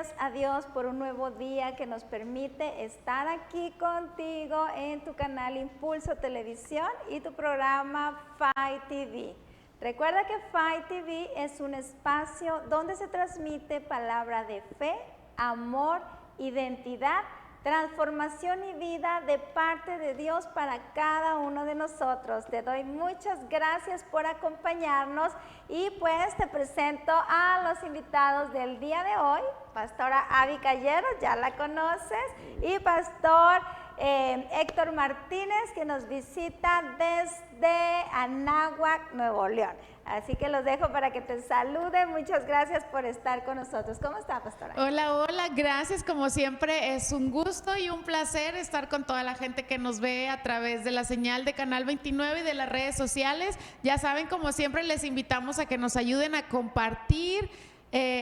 gracias a Dios por un nuevo día que nos permite estar aquí contigo en tu canal Impulso Televisión y tu programa Fight TV. Recuerda que Fight TV es un espacio donde se transmite palabra de fe, amor, identidad, transformación y vida de parte de Dios para cada uno de nosotros. Te doy muchas gracias por acompañarnos y pues te presento a los invitados del día de hoy. Pastora Abby Calleros, ya la conoces, y Pastor Héctor Martínez, que nos visita desde Anáhuac, Nuevo León. Así que los dejo para que te saluden. Muchas gracias por estar con nosotros. ¿Cómo está, pastora? Hola, hola, gracias. Como siempre, es un gusto y un placer estar con toda la gente que nos ve a través de la señal de Canal 29 y de las redes sociales. Ya saben, como siempre, les invitamos a que nos ayuden a compartir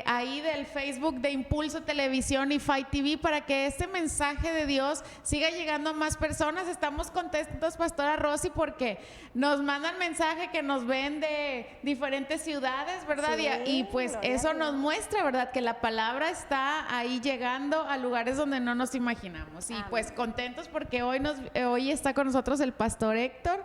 ahí del Facebook de Impulso Televisión y Fight TV para que este mensaje de Dios siga llegando a más personas. Estamos contentos, Pastora Rosy, porque nos mandan mensaje que nos ven de diferentes ciudades, ¿verdad? Sí, y pues eso nos muestra, ¿verdad? Que la palabra está ahí llegando a lugares donde no nos imaginamos. Y pues contentos porque hoy está con nosotros el Pastor Héctor,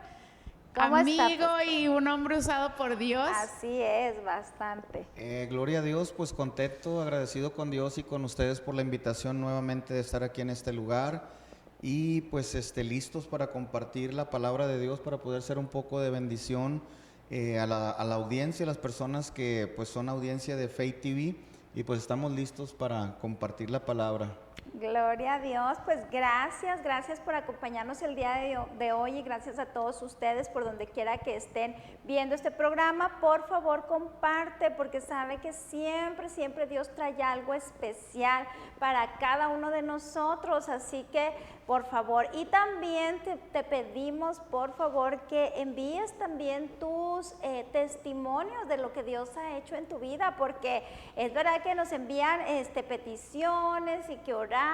amigo y un hombre usado por Dios. Así es, bastante. Gloria a Dios, pues contento, agradecido con Dios y con ustedes por la invitación nuevamente de estar aquí en este lugar y pues listos para compartir la palabra de Dios, para poder ser un poco de bendición a la audiencia, a las personas que pues son audiencia de Faith TV, y pues estamos listos para compartir la palabra. Gloria a Dios, pues gracias por acompañarnos el día de hoy y gracias a todos ustedes por donde quiera que estén viendo este programa. Por favor, comparte, porque sabe que siempre Dios trae algo especial para cada uno de nosotros, así que por favor, y también te pedimos por favor que envíes también tus testimonios de lo que Dios ha hecho en tu vida, porque es verdad que nos envían peticiones y que oramos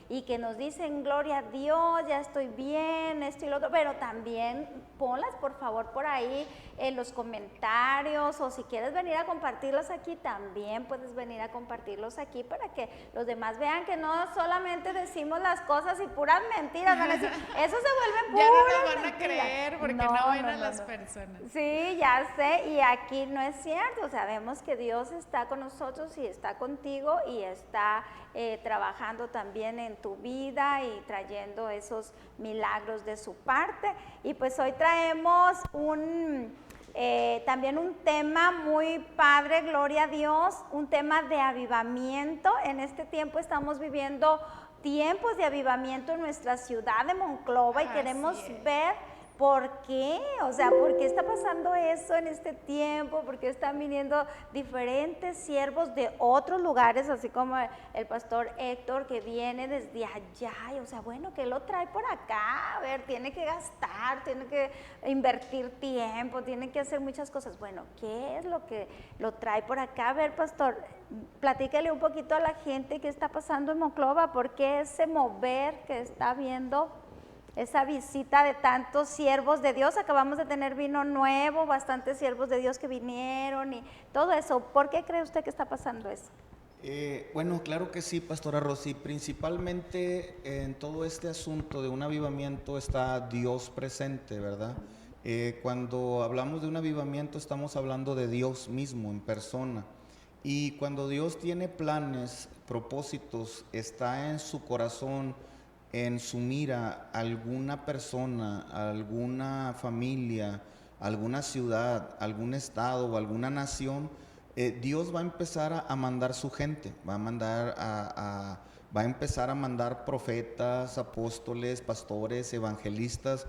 y que nos dicen gloria a Dios, ya estoy bien, esto y lo otro, pero también ponlas por favor por ahí en los comentarios, o si quieres venir a compartirlos aquí, también puedes venir a compartirlos aquí para que los demás vean que no solamente decimos las cosas y puras mentiras, van a decir, eso se vuelve puras ya no nos van mentiras. A creer porque no ven a las personas. Sí, ya sé, y aquí no es cierto. Sabemos que Dios está con nosotros y está contigo y está trabajando también en tu vida y trayendo esos milagros de su parte. Y pues hoy traemos también un tema muy padre, gloria a Dios, un tema de avivamiento. En este tiempo estamos viviendo tiempos de avivamiento en nuestra ciudad de Monclova y queremos ver por qué, o sea, por qué está pasando eso en este tiempo, por qué están viniendo diferentes siervos de otros lugares, así como el pastor Héctor que viene desde allá, y, o sea, bueno, que lo trae por acá, a ver, tiene que gastar, tiene que invertir tiempo, tiene que hacer muchas cosas. Bueno, ¿qué es lo que lo trae por acá? A ver, pastor, platícale un poquito a la gente qué está pasando en Monclova, por qué ese mover que está viendo, esa visita de tantos siervos de Dios. Acabamos de tener vino nuevo, bastantes siervos de Dios que vinieron y todo eso. ¿Por qué cree usted que está pasando eso? Bueno, claro que sí, Pastora Rosy. Principalmente en todo este asunto de un avivamiento está Dios presente, ¿verdad? Cuando hablamos de un avivamiento estamos hablando de Dios mismo en persona. Y cuando Dios tiene planes, propósitos, está en su corazón, en su mira, alguna persona, alguna familia, alguna ciudad, algún estado o alguna nación, Dios va a empezar a mandar su gente, va a empezar a mandar profetas, apóstoles, pastores, evangelistas,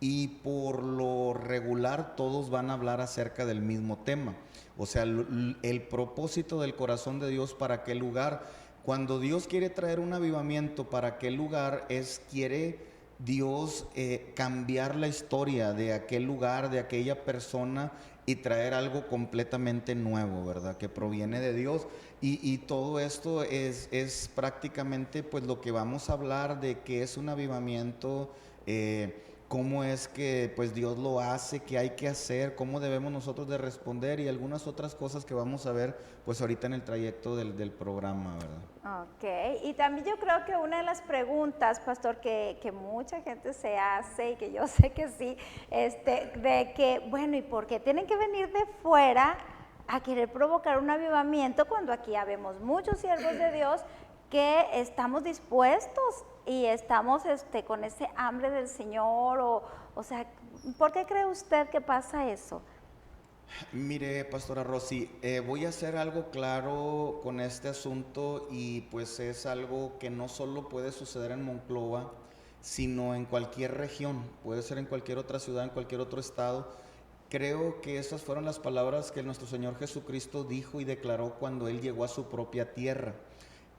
y por lo regular todos van a hablar acerca del mismo tema. O sea, el propósito del corazón de Dios para aquel lugar. Cuando Dios quiere traer un avivamiento para aquel lugar, quiere Dios cambiar la historia de aquel lugar, de aquella persona, y traer algo completamente nuevo, ¿verdad? Que proviene de Dios. Y todo esto es prácticamente pues lo que vamos a hablar de que es un avivamiento cómo es que pues Dios lo hace, qué hay que hacer, cómo debemos nosotros de responder y algunas otras cosas que vamos a ver pues ahorita en el trayecto del programa, ¿verdad? Ok, y también yo creo que una de las preguntas, pastor, que mucha gente se hace y que yo sé que sí, de que, bueno, ¿y por qué tienen que venir de fuera a querer provocar un avivamiento cuando aquí habemos muchos siervos de Dios que estamos dispuestos y estamos con ese hambre del Señor? O sea, ¿por qué cree usted que pasa eso? Mire, Pastora Rosy, voy a hacer algo claro con este asunto y pues es algo que no solo puede suceder en Monclova, sino en cualquier región, puede ser en cualquier otra ciudad, en cualquier otro estado. Creo que esas fueron las palabras que nuestro Señor Jesucristo dijo y declaró cuando Él llegó a su propia tierra.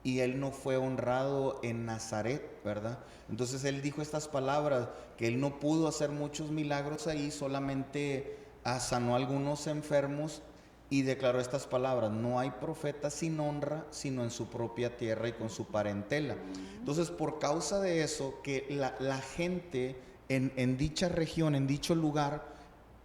Y Él no fue honrado en Nazaret, ¿verdad? Entonces Él dijo estas palabras, que Él no pudo hacer muchos milagros ahí, solamente sanó a algunos enfermos y declaró estas palabras: no hay profeta sin honra, sino en su propia tierra y con su parentela. Entonces, por causa de eso, que la gente en dicha región, en dicho lugar,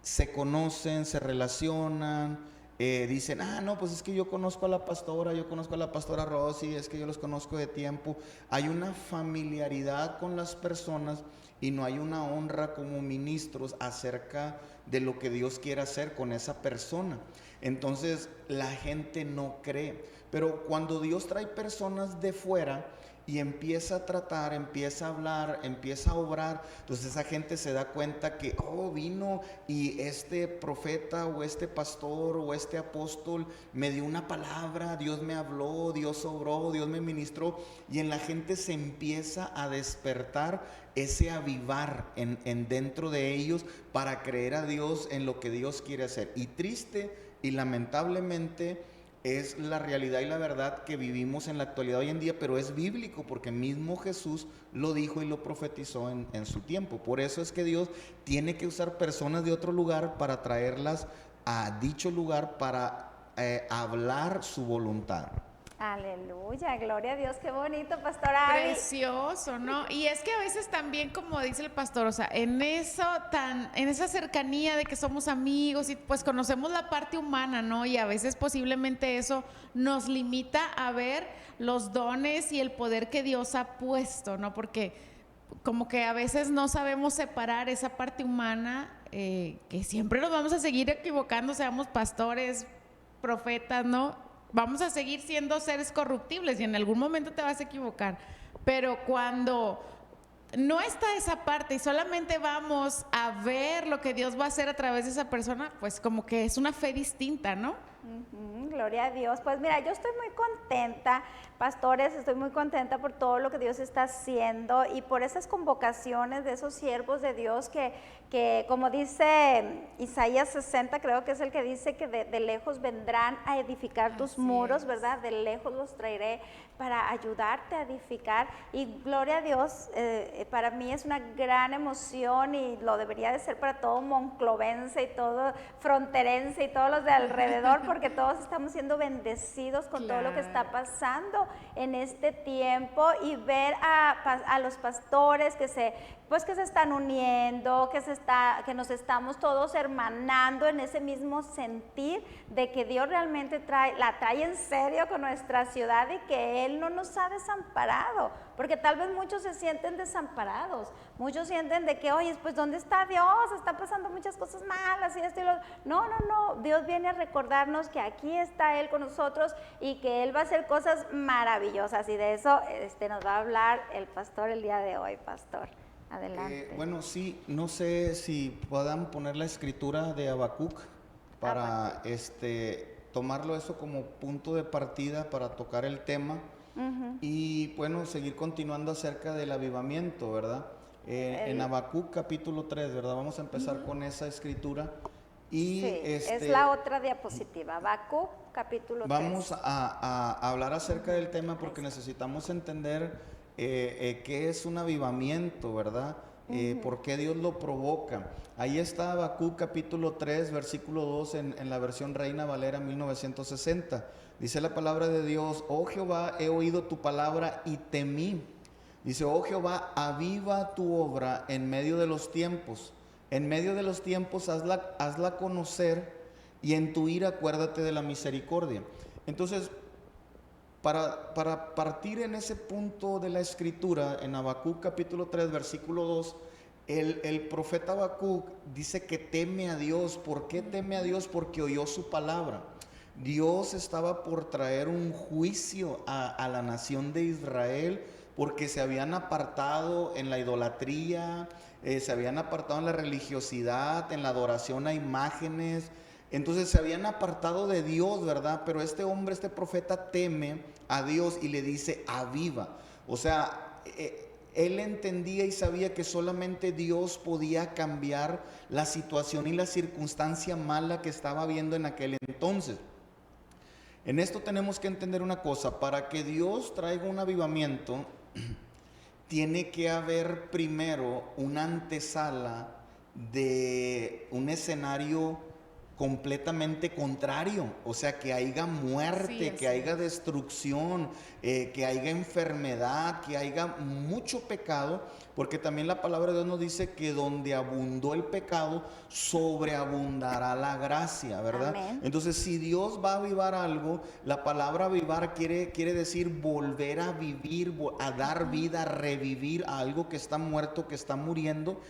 se conocen, se relacionan, dicen, no, pues es que yo conozco a la pastora, yo conozco a la pastora Rosy, es que yo los conozco de tiempo. Hay una familiaridad con las personas y no hay una honra como ministros acerca de lo que Dios quiere hacer con esa persona. Entonces la gente no cree. Pero cuando Dios trae personas de fuera y empieza a tratar, empieza a hablar, empieza a obrar, entonces esa gente se da cuenta que, vino y este profeta o este pastor o este apóstol me dio una palabra, Dios me habló, Dios obró, Dios me ministró, y en la gente se empieza a despertar ese avivar en dentro de ellos para creer a Dios en lo que Dios quiere hacer. Y triste y lamentablemente es la realidad y la verdad que vivimos en la actualidad hoy en día, pero es bíblico porque mismo Jesús lo dijo y lo profetizó en su tiempo. Por eso es que Dios tiene que usar personas de otro lugar para traerlas a dicho lugar para hablar su voluntad. Aleluya, gloria a Dios, qué bonito, pastora Abby. Precioso, ¿no? Y es que a veces también, como dice el pastor, o sea, en esa cercanía de que somos amigos y pues conocemos la parte humana, ¿no? Y a veces posiblemente eso nos limita a ver los dones y el poder que Dios ha puesto, ¿no? Porque como que a veces no sabemos separar esa parte humana, que siempre nos vamos a seguir equivocando, seamos pastores, profetas, ¿no? Vamos a seguir siendo seres corruptibles y en algún momento te vas a equivocar. Pero cuando no está esa parte y solamente vamos a ver lo que Dios va a hacer a través de esa persona, pues como que es una fe distinta, ¿no? Gloria a Dios. Pues mira, yo estoy muy contenta, pastores, estoy muy contenta por todo lo que Dios está haciendo y por esas convocaciones de esos siervos de Dios que como dice Isaías 60, creo que es el que dice que de lejos vendrán a edificar tus muros, ¿verdad? De lejos los traeré para ayudarte a edificar. Y gloria a Dios, para mí es una gran emoción y lo debería de ser para todo monclovense y todo fronterense y todos los de alrededor, porque todos estamos siendo bendecidos con todo lo que está pasando en este tiempo, y ver a los pastores que se están uniendo, que nos estamos todos hermanando en ese mismo sentir de que Dios realmente la trae en serio con nuestra ciudad y que Él no nos ha desamparado, porque tal vez muchos se sienten desamparados, muchos sienten de que, oye, pues ¿dónde está Dios? Están pasando muchas cosas malas y esto y lo... No, Dios viene a recordarnos que aquí está Él con nosotros y que Él va a hacer cosas maravillosas, y de eso nos va a hablar el pastor el día de hoy, pastor. Adelante. Bueno, sí, no sé si puedan poner la escritura de Habacuc para tomarlo eso como punto de partida para tocar el tema y bueno, seguir continuando acerca del avivamiento, ¿verdad? En Habacuc capítulo 3, ¿verdad? Vamos a empezar con esa escritura. Y sí, es la otra diapositiva, Habacuc capítulo 3. Vamos a hablar acerca del tema porque necesitamos entender qué es un avivamiento, ¿verdad? ¿Por qué Dios lo provoca? Ahí está Habacuc capítulo 3, versículo 2 en la versión Reina Valera 1960. Dice la palabra de Dios: oh Jehová, he oído tu palabra y temí, Dice, oh Jehová, aviva tu obra en medio de los tiempos. En medio de los tiempos hazla conocer, y en tu ira acuérdate de la misericordia. Entonces, para partir en ese punto de la escritura, en Habacuc capítulo 3, versículo 2, el profeta Habacuc dice que teme a Dios. ¿Por qué teme a Dios? Porque oyó su palabra. Dios estaba por traer un juicio a la nación de Israel, porque se habían apartado en la idolatría, se habían apartado en la religiosidad, en la adoración a imágenes. Entonces se habían apartado de Dios, ¿verdad? Pero este hombre, este profeta, teme a Dios y le dice, aviva. O sea, él entendía y sabía que solamente Dios podía cambiar la situación y la circunstancia mala que estaba viendo en aquel entonces. En esto tenemos que entender una cosa: para que Dios traiga un avivamiento, tiene que haber primero una antesala de un escenario completamente contrario, o sea, que haya muerte, Sí, que haya destrucción, que haya enfermedad, que haya mucho pecado, porque también la palabra de Dios nos dice que donde abundó el pecado, sobreabundará la gracia, ¿verdad? Amén. Entonces, si Dios va a avivar algo, la palabra avivar quiere decir volver a vivir, a dar vida, a revivir a algo que está muerto, que está muriendo.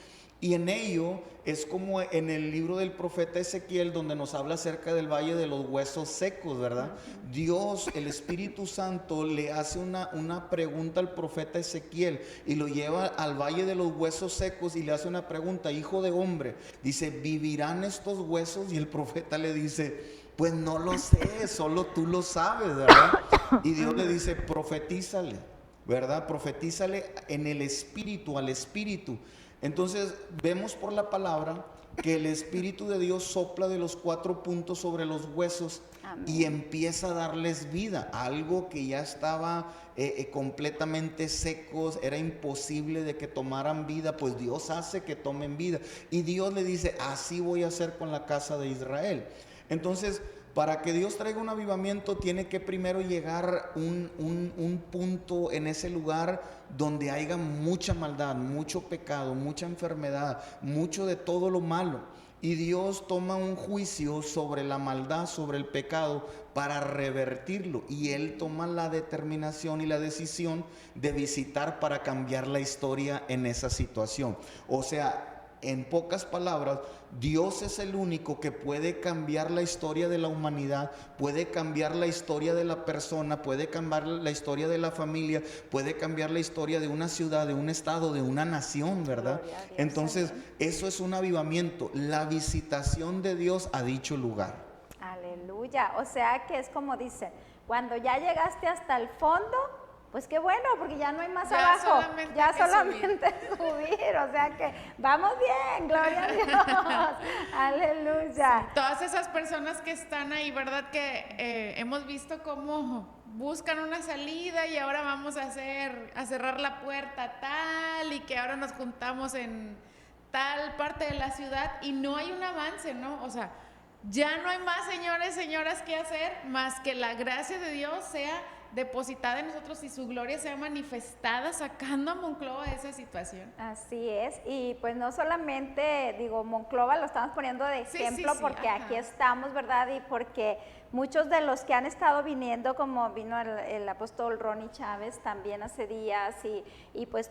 Y en ello es como en el libro del profeta Ezequiel, donde nos habla acerca del valle de los huesos secos, ¿verdad? Dios, el Espíritu Santo, le hace una pregunta al profeta Ezequiel y lo lleva al valle de los huesos secos y le hace una pregunta: hijo de hombre, dice, ¿vivirán estos huesos? Y el profeta le dice, pues no lo sé, solo tú lo sabes, ¿verdad? Y Dios le dice, profetízale, ¿verdad? Profetízale en el Espíritu, al Espíritu. Entonces vemos por la palabra que el Espíritu de Dios sopla de los 4 puntos sobre los huesos. Amén. Y empieza a darles vida, algo que ya estaba completamente secos, era imposible de que tomaran vida, pues Dios hace que tomen vida. Y Dios le dice, así voy a hacer con la casa de Israel. Entonces, para que Dios traiga un avivamiento, tiene que primero llegar un punto en ese lugar donde haya mucha maldad, mucho pecado, mucha enfermedad, mucho de todo lo malo. Y Dios toma un juicio sobre la maldad, sobre el pecado, para revertirlo. Y Él toma la determinación y la decisión de visitar para cambiar la historia en esa situación. O sea, en pocas palabras, Dios es el único que puede cambiar la historia de la humanidad, puede cambiar la historia de la persona, puede cambiar la historia de la familia, puede cambiar la historia de una ciudad, de un estado, de una nación, ¿verdad? Entonces, eso es un avivamiento, la visitación de Dios a dicho lugar. Aleluya. O sea que es como dice, cuando ya llegaste hasta el fondo, pues qué bueno, porque ya no hay más ya abajo, solamente ya solamente subir, o sea que vamos bien, gloria a Dios, aleluya. Sí, todas esas personas que están ahí, ¿verdad? Que hemos visto cómo buscan una salida y ahora vamos a cerrar la puerta tal, y que ahora nos juntamos en tal parte de la ciudad y no hay un avance, ¿no? O sea, ya no hay más, señores, señoras, que hacer más que la gracia de Dios sea depositada en nosotros y su gloria sea manifestada sacando a Monclova de esa situación. Así es, y pues no solamente, digo, Monclova lo estamos poniendo de ejemplo, sí, porque ajá, aquí estamos, ¿verdad? Y porque muchos de los que han estado viniendo, como vino el apóstol Ronnie Chávez también hace días, y pues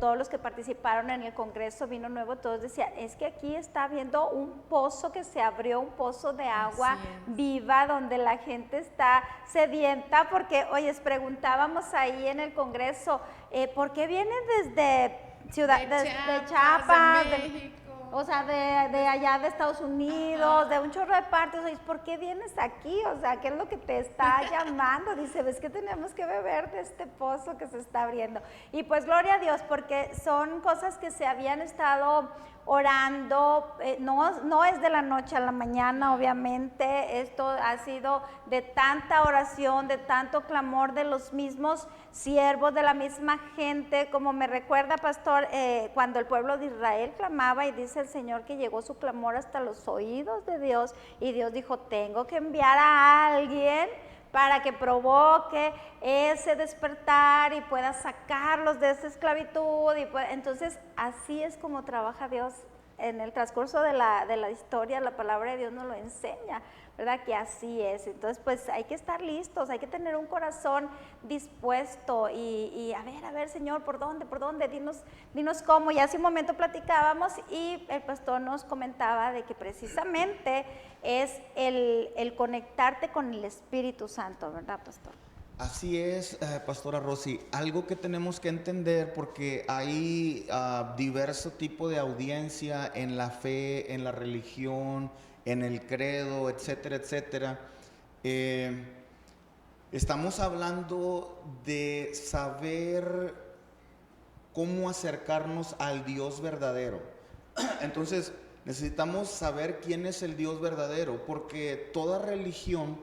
todos los que participaron en el Congreso Vino Nuevo, todos decían, es que aquí está habiendo un pozo que se abrió, un pozo de agua viva, donde la gente está sedienta, porque, oye, preguntábamos ahí en el Congreso, ¿por qué vienen desde de Chiapas, de México? O sea, de allá de Estados Unidos, de un chorro de partes? O sea, ¿por qué vienes aquí? O sea, ¿qué es lo que te está llamando? Dice, ves que tenemos que beber de este pozo que se está abriendo. Y pues gloria a Dios, porque son cosas que se habían estado orando, no es de la noche a la mañana, obviamente. Esto ha sido de tanta oración, de tanto clamor de los mismos siervos, de la misma gente, como me recuerda, pastor, cuando el pueblo de Israel clamaba, y dice el Señor que llegó su clamor hasta los oídos de Dios, y Dios dijo, tengo que enviar a alguien para que provoque ese despertar y pueda sacarlos de esa esclavitud. Entonces, así es como trabaja Dios en el transcurso de la historia. La palabra de Dios nos lo enseña, ¿verdad? Que así es. Entonces, pues hay que estar listos, hay que tener un corazón dispuesto y a ver, Señor, ¿por dónde? Dinos cómo. Y hace un momento platicábamos y el pastor nos comentaba de que precisamente es el conectarte con el Espíritu Santo, ¿verdad, pastor? Así es, Pastora Rosy. Algo que tenemos que entender, porque hay diverso tipo de audiencia en la fe, en la religión, en el credo, etcétera, etcétera. Estamos hablando de saber cómo acercarnos al Dios verdadero. Entonces, necesitamos saber quién es el Dios verdadero, porque toda religión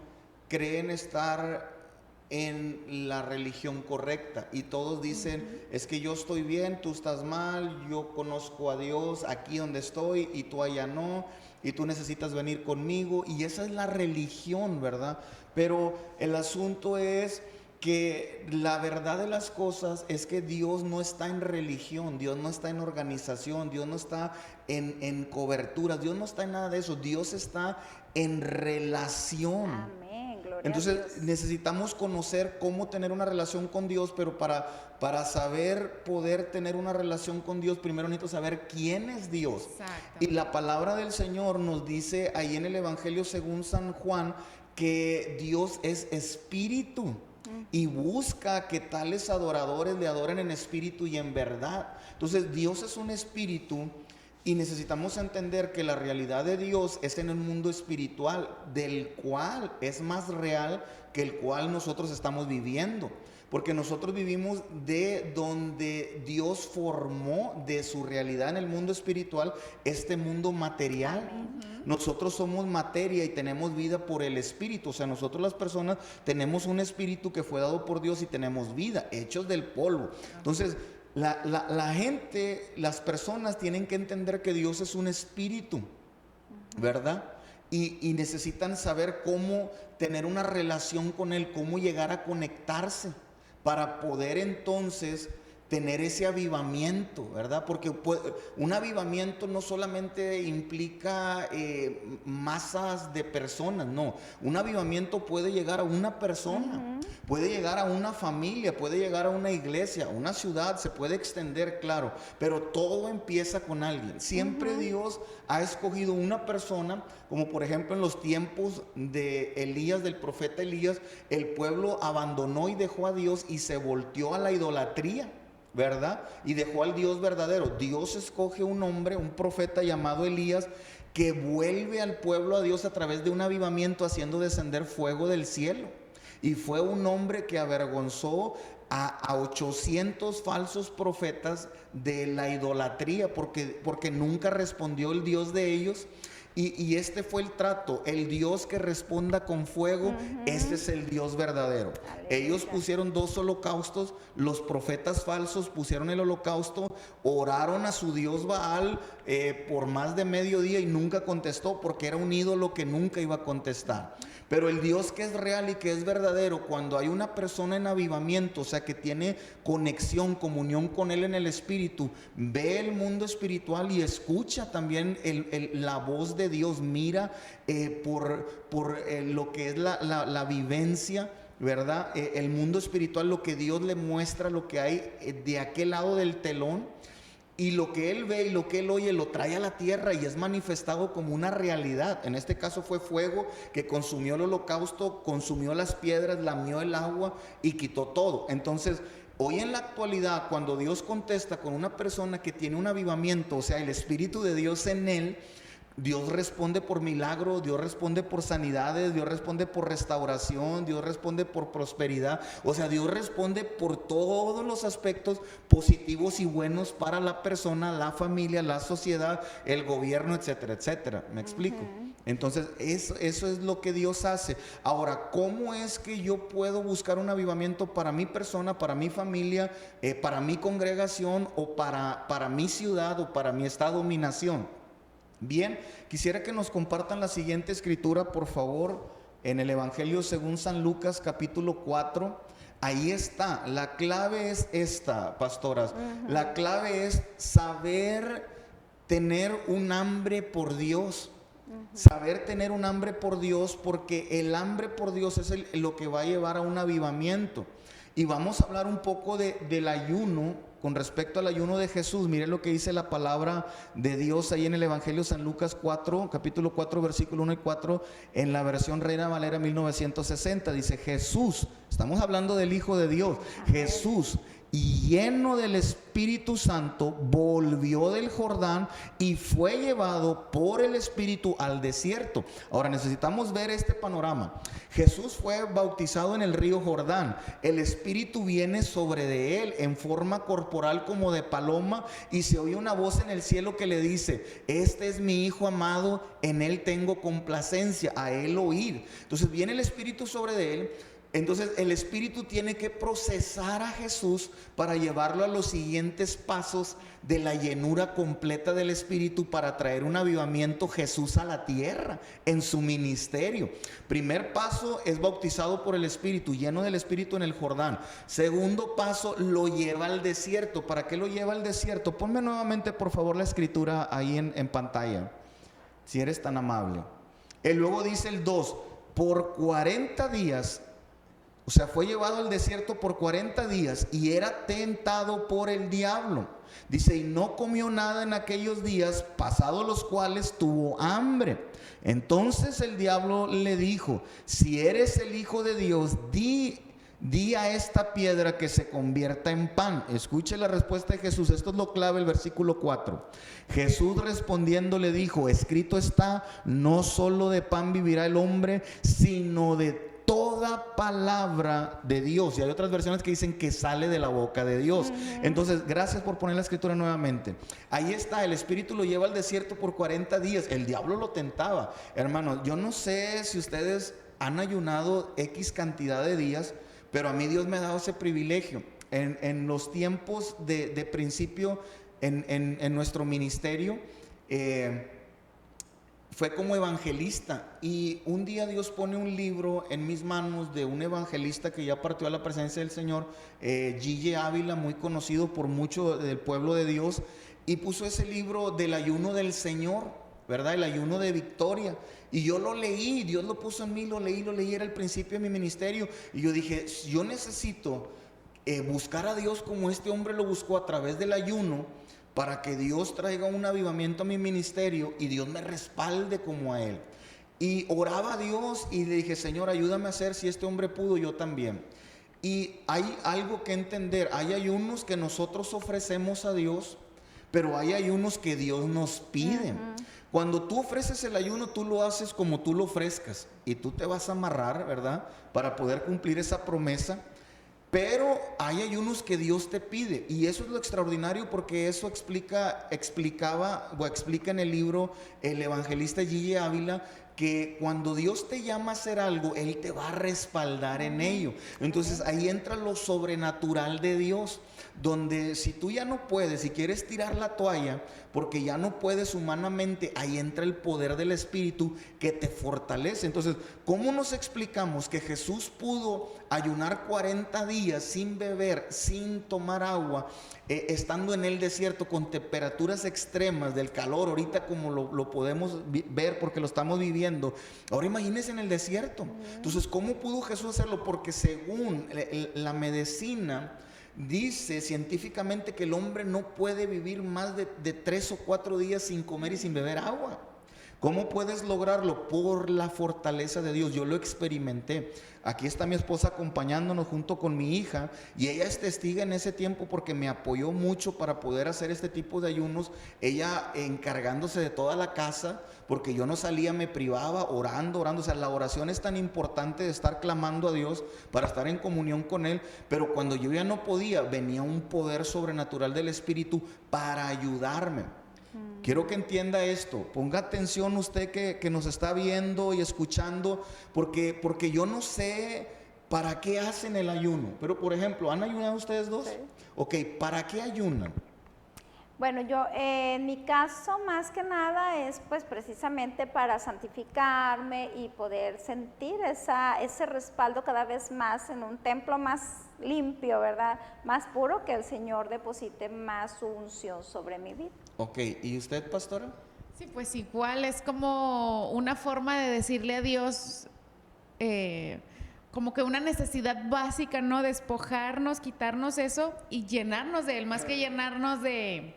cree en estar en la religión correcta y todos dicen, es que yo estoy bien, tú estás mal, yo conozco a Dios aquí donde estoy y tú allá no, y tú necesitas venir conmigo, y esa es la religión, ¿verdad? Pero el asunto es que la verdad de las cosas es que Dios no está en religión, Dios no está en organización, Dios no está en coberturas, Dios no está en nada de eso, Dios está en relación. Amén, gloria Entonces a Dios. necesitamos conocer cómo tener una relación con Dios, pero para saber poder tener una relación con Dios, primero necesito saber quién es Dios. Exacto. Y la palabra del Señor nos dice ahí en el Evangelio según San Juan que Dios es espíritu y busca que tales adoradores le adoren en espíritu y en verdad. Entonces Dios es un espíritu y necesitamos entender que la realidad de Dios es en un mundo espiritual, del cual es más real que el cual nosotros estamos viviendo. Porque nosotros vivimos de donde Dios formó de su realidad en el mundo espiritual este mundo material. Nosotros somos materia y tenemos vida por el Espíritu. O sea, nosotros las personas tenemos un espíritu que fue dado por Dios y tenemos vida, hechos del polvo. Entonces, la gente, las personas tienen que entender que Dios es un espíritu, ¿verdad? Y necesitan saber cómo tener una relación con Él, cómo llegar a conectarse para poder entonces tener ese avivamiento, ¿verdad? Porque un avivamiento no solamente implica masas de personas, no. Un avivamiento puede llegar a una persona, puede llegar a una familia, puede llegar a una iglesia, a una ciudad, se puede extender, claro, pero todo empieza con alguien. Siempre Dios ha escogido una persona, como por ejemplo en los tiempos de Elías, del profeta Elías, el pueblo abandonó y dejó a Dios y se volteó a la idolatría, ¿verdad? Y dejó al Dios verdadero. Dios escoge un hombre, un profeta llamado Elías, que vuelve al pueblo a Dios a través de un avivamiento, haciendo descender fuego del cielo. Y fue un hombre que avergonzó a 800 falsos profetas de la idolatría, porque nunca respondió el Dios de ellos. Y este fue el trato, el Dios que responda con fuego, ese es el Dios verdadero. Aleluya. Ellos pusieron 2 holocaustos, los profetas falsos pusieron el holocausto, oraron a su Dios Baal por más de medio día y nunca contestó, porque era un ídolo que nunca iba a contestar. Pero el Dios que es real y que es verdadero, cuando hay una persona en avivamiento, o sea que tiene conexión, comunión con Él en el Espíritu, ve el mundo espiritual y escucha también la voz de Dios, mira por lo que es la vivencia, ¿verdad? El mundo espiritual, lo que Dios le muestra, lo que hay de aquel lado del telón. Y lo que él ve y lo que él oye lo trae a la tierra y es manifestado como una realidad. En este caso fue fuego que consumió el holocausto, consumió las piedras, lamió el agua y quitó todo. Entonces, hoy en la actualidad, cuando Dios contesta con una persona que tiene un avivamiento, o sea, el Espíritu de Dios en él, Dios responde por milagros, Dios responde por sanidades, Dios responde por restauración, Dios responde por prosperidad. O sea, Dios responde por todos los aspectos positivos y buenos para la persona, la familia, la sociedad, el gobierno, etcétera, etcétera. ¿Me explico? Entonces, eso es lo que Dios hace. Ahora, ¿cómo es que yo puedo buscar un avivamiento para mi persona, para mi familia, para mi congregación o para mi ciudad o para mi estado o mi nación? Bien, quisiera que nos compartan la siguiente escritura, por favor. en el Evangelio según San Lucas capítulo 4, ahí está. La clave es esta, pastoras. La clave es saber tener un hambre por Dios. Saber tener un hambre por Dios, porque el hambre por Dios es lo que va a llevar a un avivamiento. Y vamos a hablar un poco del ayuno, con respecto al ayuno de Jesús. Miren lo que dice la palabra de Dios ahí en el Evangelio San Lucas 4, capítulo 4, versículo 1 y 4, en la versión Reina Valera 1960. Dice: Jesús, estamos hablando del Hijo de Dios, Jesús, y lleno del Espíritu Santo, volvió del Jordán y fue llevado por el Espíritu al desierto. Ahora necesitamos ver este panorama. Jesús fue bautizado en el río Jordán. El Espíritu viene sobre de él en forma corporal como de paloma, y se oye una voz en el cielo que le dice: este es mi Hijo amado, en él tengo complacencia, a él oíd. Entonces viene el Espíritu sobre de él. Entonces el Espíritu tiene que procesar a Jesús para llevarlo a los siguientes pasos de la llenura completa del Espíritu, para traer un avivamiento Jesús a la tierra en su ministerio. Primer paso es bautizado por el Espíritu, lleno del Espíritu en el Jordán. Segundo paso, lo lleva al desierto. ¿Para qué lo lleva al desierto? Ponme nuevamente por favor la escritura ahí en pantalla, si eres tan amable. Luego dice el 2, por 40 días. O sea, fue llevado al desierto por 40 días y era tentado por el diablo. Dice: y no comió nada en aquellos días, pasados los cuales tuvo hambre. Entonces el diablo le dijo: si eres el Hijo de Dios, di a esta piedra que se convierta en pan. Escuche la respuesta de Jesús. Esto es lo clave, el versículo 4. Jesús respondiendo le dijo: escrito está, no solo de pan vivirá el hombre, sino de toda palabra de Dios. Y hay otras versiones que dicen que sale de la boca de Dios. Entonces, gracias por poner la escritura nuevamente. Ahí está, el Espíritu lo lleva al desierto por 40 días. El diablo lo tentaba. Hermanos, yo no sé si ustedes han ayunado X cantidad de días, pero a mí Dios me ha dado ese privilegio. En los tiempos de principio, en nuestro ministerio, fue como evangelista, y un día Dios pone un libro en mis manos de un evangelista que ya partió a la presencia del Señor, G.J. Ávila, muy conocido por mucho del pueblo de Dios, y puso ese libro del ayuno del Señor, ¿verdad? El ayuno de victoria. Y yo lo leí, Dios lo puso en mí, lo leí, era el principio de mi ministerio. Y yo dije: yo necesito buscar a Dios como este hombre lo buscó, a través del ayuno, para que Dios traiga un avivamiento a mi ministerio y Dios me respalde como a él. Y oraba a Dios y le dije: Señor, ayúdame a hacer, si este hombre pudo, yo también. Y hay algo que entender. Hay ayunos que nosotros ofrecemos a Dios, pero hay ayunos que Dios nos pide. Cuando tú ofreces el ayuno, tú lo haces como tú lo ofrezcas, y tú te vas a amarrar, ¿verdad?, para poder cumplir esa promesa. Pero hay ayunos que Dios te pide, y eso es lo extraordinario, porque eso explica en el libro el evangelista G.J. Ávila, que cuando Dios te llama a hacer algo, Él te va a respaldar en ello. Entonces ahí entra lo sobrenatural de Dios, donde si tú ya no puedes, si quieres tirar la toalla, porque ya no puedes humanamente, ahí entra el poder del Espíritu que te fortalece. Entonces, ¿cómo nos explicamos que Jesús pudo ayunar 40 días sin beber, sin tomar agua, estando en el desierto con temperaturas extremas del calor, ahorita como lo podemos ver porque lo estamos viviendo? Ahora imagínense en el desierto. Entonces, ¿cómo pudo Jesús hacerlo? Porque según la medicina, dice científicamente que el hombre no puede vivir más de 3 o 4 días sin comer y sin beber agua. ¿Cómo puedes lograrlo? Por la fortaleza de Dios. Yo lo experimenté. Aquí está mi esposa acompañándonos junto con mi hija, y ella es testiga en ese tiempo porque me apoyó mucho para poder hacer este tipo de ayunos. Ella encargándose de toda la casa, porque yo no salía, me privaba orando. O sea, la oración es tan importante, de estar clamando a Dios para estar en comunión con Él. Pero cuando yo ya no podía, venía un poder sobrenatural del Espíritu para ayudarme. Quiero que entienda esto. Ponga atención usted que nos está viendo y escuchando, porque yo no sé para qué hacen el ayuno. Pero, por ejemplo, ¿han ayunado ustedes dos? Sí. Ok, ¿para qué ayunan? Bueno, yo en mi caso más que nada es pues precisamente para santificarme y poder sentir ese respaldo cada vez más en un templo más limpio, ¿verdad? Más puro, que el Señor deposite más su unción sobre mi vida. Ok, ¿y usted, pastora? Sí, pues igual es como una forma de decirle a Dios, como que una necesidad básica, ¿no? Despojarnos, quitarnos eso y llenarnos de Él, más que llenarnos de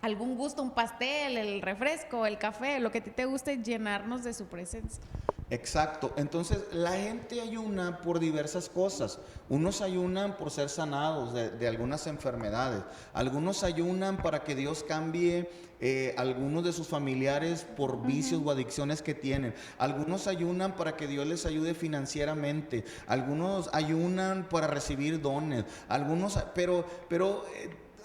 algún gusto, un pastel, el refresco, el café, lo que a ti te guste, llenarnos de su presencia. Exacto, entonces la gente ayuna por diversas cosas. Unos ayunan por ser sanados de algunas enfermedades, algunos ayunan para que Dios cambie algunos de sus familiares por vicios o adicciones que tienen, algunos ayunan para que Dios les ayude financieramente, algunos ayunan para recibir dones, pero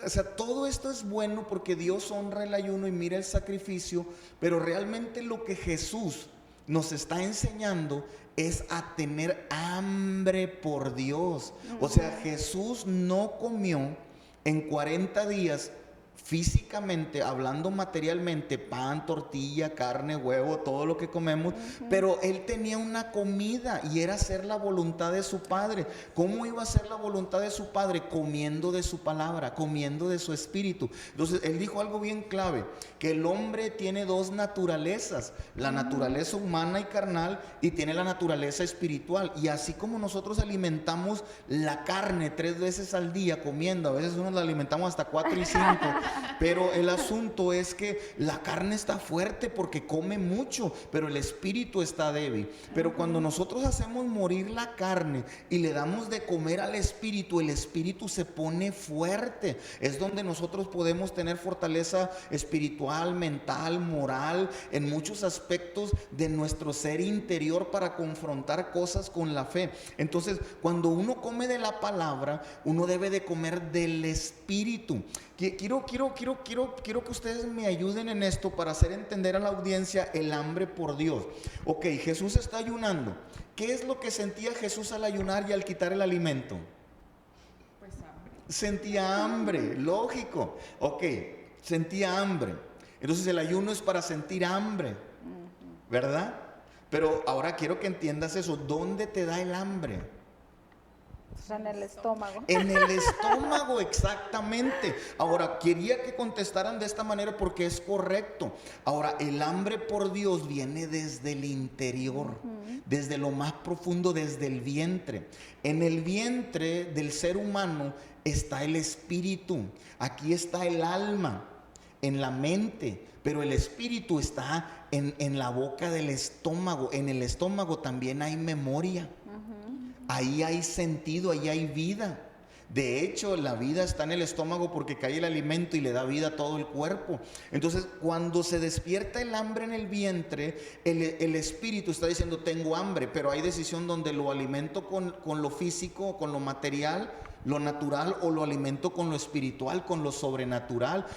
o sea, todo esto es bueno porque Dios honra el ayuno y mira el sacrificio, pero realmente lo que Jesús nos está enseñando es a tener hambre por Dios. O sea, Jesús no comió en 40 días físicamente, hablando materialmente, pan, tortilla, carne, huevo, todo lo que comemos, pero Él tenía una comida y era hacer la voluntad de su Padre. ¿Cómo iba a hacer la voluntad de su Padre? Comiendo de su palabra, comiendo de su espíritu. Entonces Él dijo algo bien clave, que el hombre tiene dos naturalezas, la naturaleza humana y carnal, y tiene la naturaleza espiritual. Y así como nosotros alimentamos la carne 3 veces al día comiendo, a veces uno la alimentamos hasta 4 y 5, pero el asunto es que la carne está fuerte porque come mucho, pero el espíritu está débil. Pero cuando nosotros hacemos morir la carne y le damos de comer al espíritu, el espíritu se pone fuerte. Es donde nosotros podemos tener fortaleza espiritual, mental, moral, en muchos aspectos de nuestro ser interior para confrontar cosas con la fe. Entonces, cuando uno come de la palabra, uno debe de comer del espíritu. Quiero que ustedes me ayuden en esto para hacer entender a la audiencia el hambre por Dios. Ok, Jesús está ayunando. ¿Qué es lo que sentía Jesús al ayunar y al quitar el alimento? Pues hambre. Sentía hambre, lógico. Ok, sentía hambre. Entonces el ayuno es para sentir hambre, ¿verdad? Pero ahora quiero que entiendas eso. ¿Dónde te da el hambre? En el estómago. En el estómago, exactamente. Ahora, quería que contestaran de esta manera porque es correcto. Ahora, el hambre por Dios viene desde el interior, desde lo más profundo, desde el vientre. En el vientre del ser humano está el espíritu. Aquí está el alma, en la mente. Pero el espíritu está en la boca del estómago. En el estómago también hay memoria. Ahí hay sentido, ahí hay vida. De hecho, la vida está en el estómago porque cae el alimento y le da vida a todo el cuerpo. Entonces, cuando se despierta el hambre en el vientre, el espíritu está diciendo, tengo hambre, pero hay decisión donde lo alimento con lo físico, con lo material, lo natural, o lo alimento con lo espiritual, con lo sobrenatural.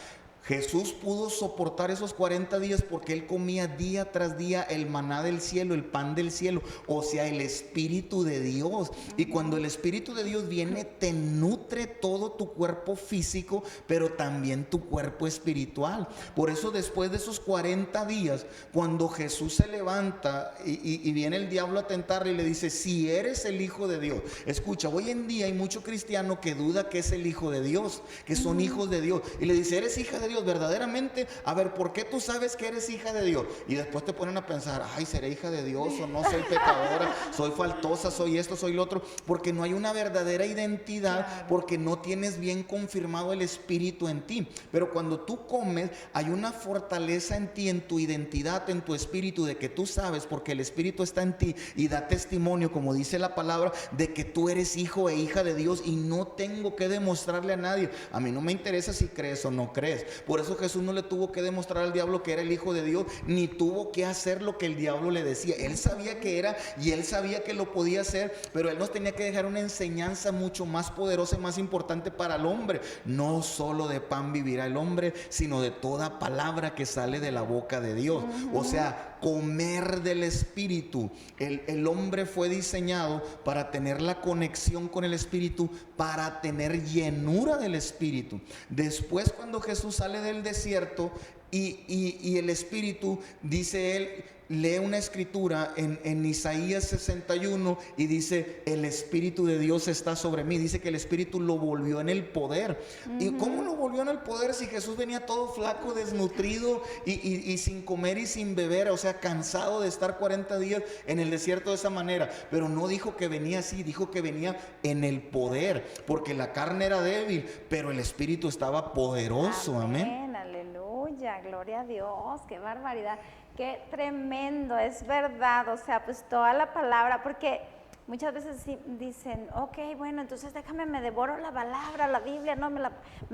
Jesús pudo soportar esos 40 días porque Él comía día tras día el maná del cielo, el pan del cielo, o sea, el Espíritu de Dios. Y cuando el Espíritu de Dios viene, te nutre todo tu cuerpo físico, pero también tu cuerpo espiritual. Por eso después de esos 40 días, cuando Jesús se levanta y viene el diablo a tentarle y le dice, si eres el Hijo de Dios. Escucha, hoy en día hay mucho cristiano que duda que es el Hijo de Dios, que son hijos de Dios. Y le dice, ¿eres hija de Dios verdaderamente? A ver, ¿por qué tú sabes que eres hija de Dios? Y después te ponen a pensar, ay, ¿seré hija de Dios o no? Soy pecadora, soy faltosa, soy esto, soy lo otro, porque no hay una verdadera identidad, porque no tienes bien confirmado el Espíritu en ti. Pero cuando tú comes, hay una fortaleza en ti, en tu identidad, en tu espíritu, de que tú sabes, porque el Espíritu está en ti y da testimonio, como dice la palabra, de que tú eres hijo e hija de Dios y no tengo que demostrarle a nadie. A mí no me interesa si crees o no crees. Por eso Jesús no le tuvo que demostrar al diablo que era el Hijo de Dios, ni tuvo que hacer lo que el diablo le decía. Él sabía que era y él sabía que lo podía hacer, pero él nos tenía que dejar una enseñanza mucho más poderosa y más importante para el hombre. No solo de pan vivirá el hombre, sino de toda palabra que sale de la boca de Dios. O sea, comer del Espíritu. El hombre fue diseñado para tener la conexión con el Espíritu, para tener llenura del Espíritu. Después, cuando Jesús sale del desierto y el Espíritu, dice él, lee una escritura en Isaías 61 y dice: el Espíritu de Dios está sobre mí. Dice que el Espíritu lo volvió en el poder. ¿Y cómo lo volvió en el poder si Jesús venía todo flaco, desnutrido y sin comer y sin beber? O sea, cansado de estar 40 días en el desierto de esa manera. Pero no dijo que venía así, dijo que venía en el poder, porque la carne era débil, pero el Espíritu estaba poderoso. Amén. Aleluya, gloria a Dios, qué barbaridad. Qué tremendo, es verdad, o sea, pues toda la palabra, porque muchas veces dicen, ok, bueno, entonces me devoro la palabra, la Biblia, no, me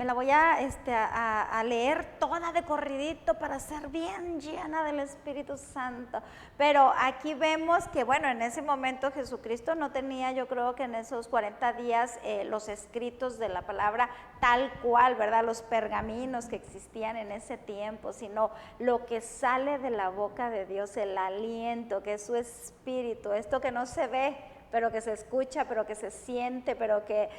la voy a leer toda de corridito para ser bien llena del Espíritu Santo. Pero aquí vemos que, bueno, en ese momento Jesucristo no tenía, yo creo que en esos 40 días, los escritos de la palabra tal cual, ¿verdad? Los pergaminos que existían en ese tiempo, sino lo que sale de la boca de Dios, el aliento, que es su Espíritu, esto que no se ve, pero que se escucha, pero que se siente, pero que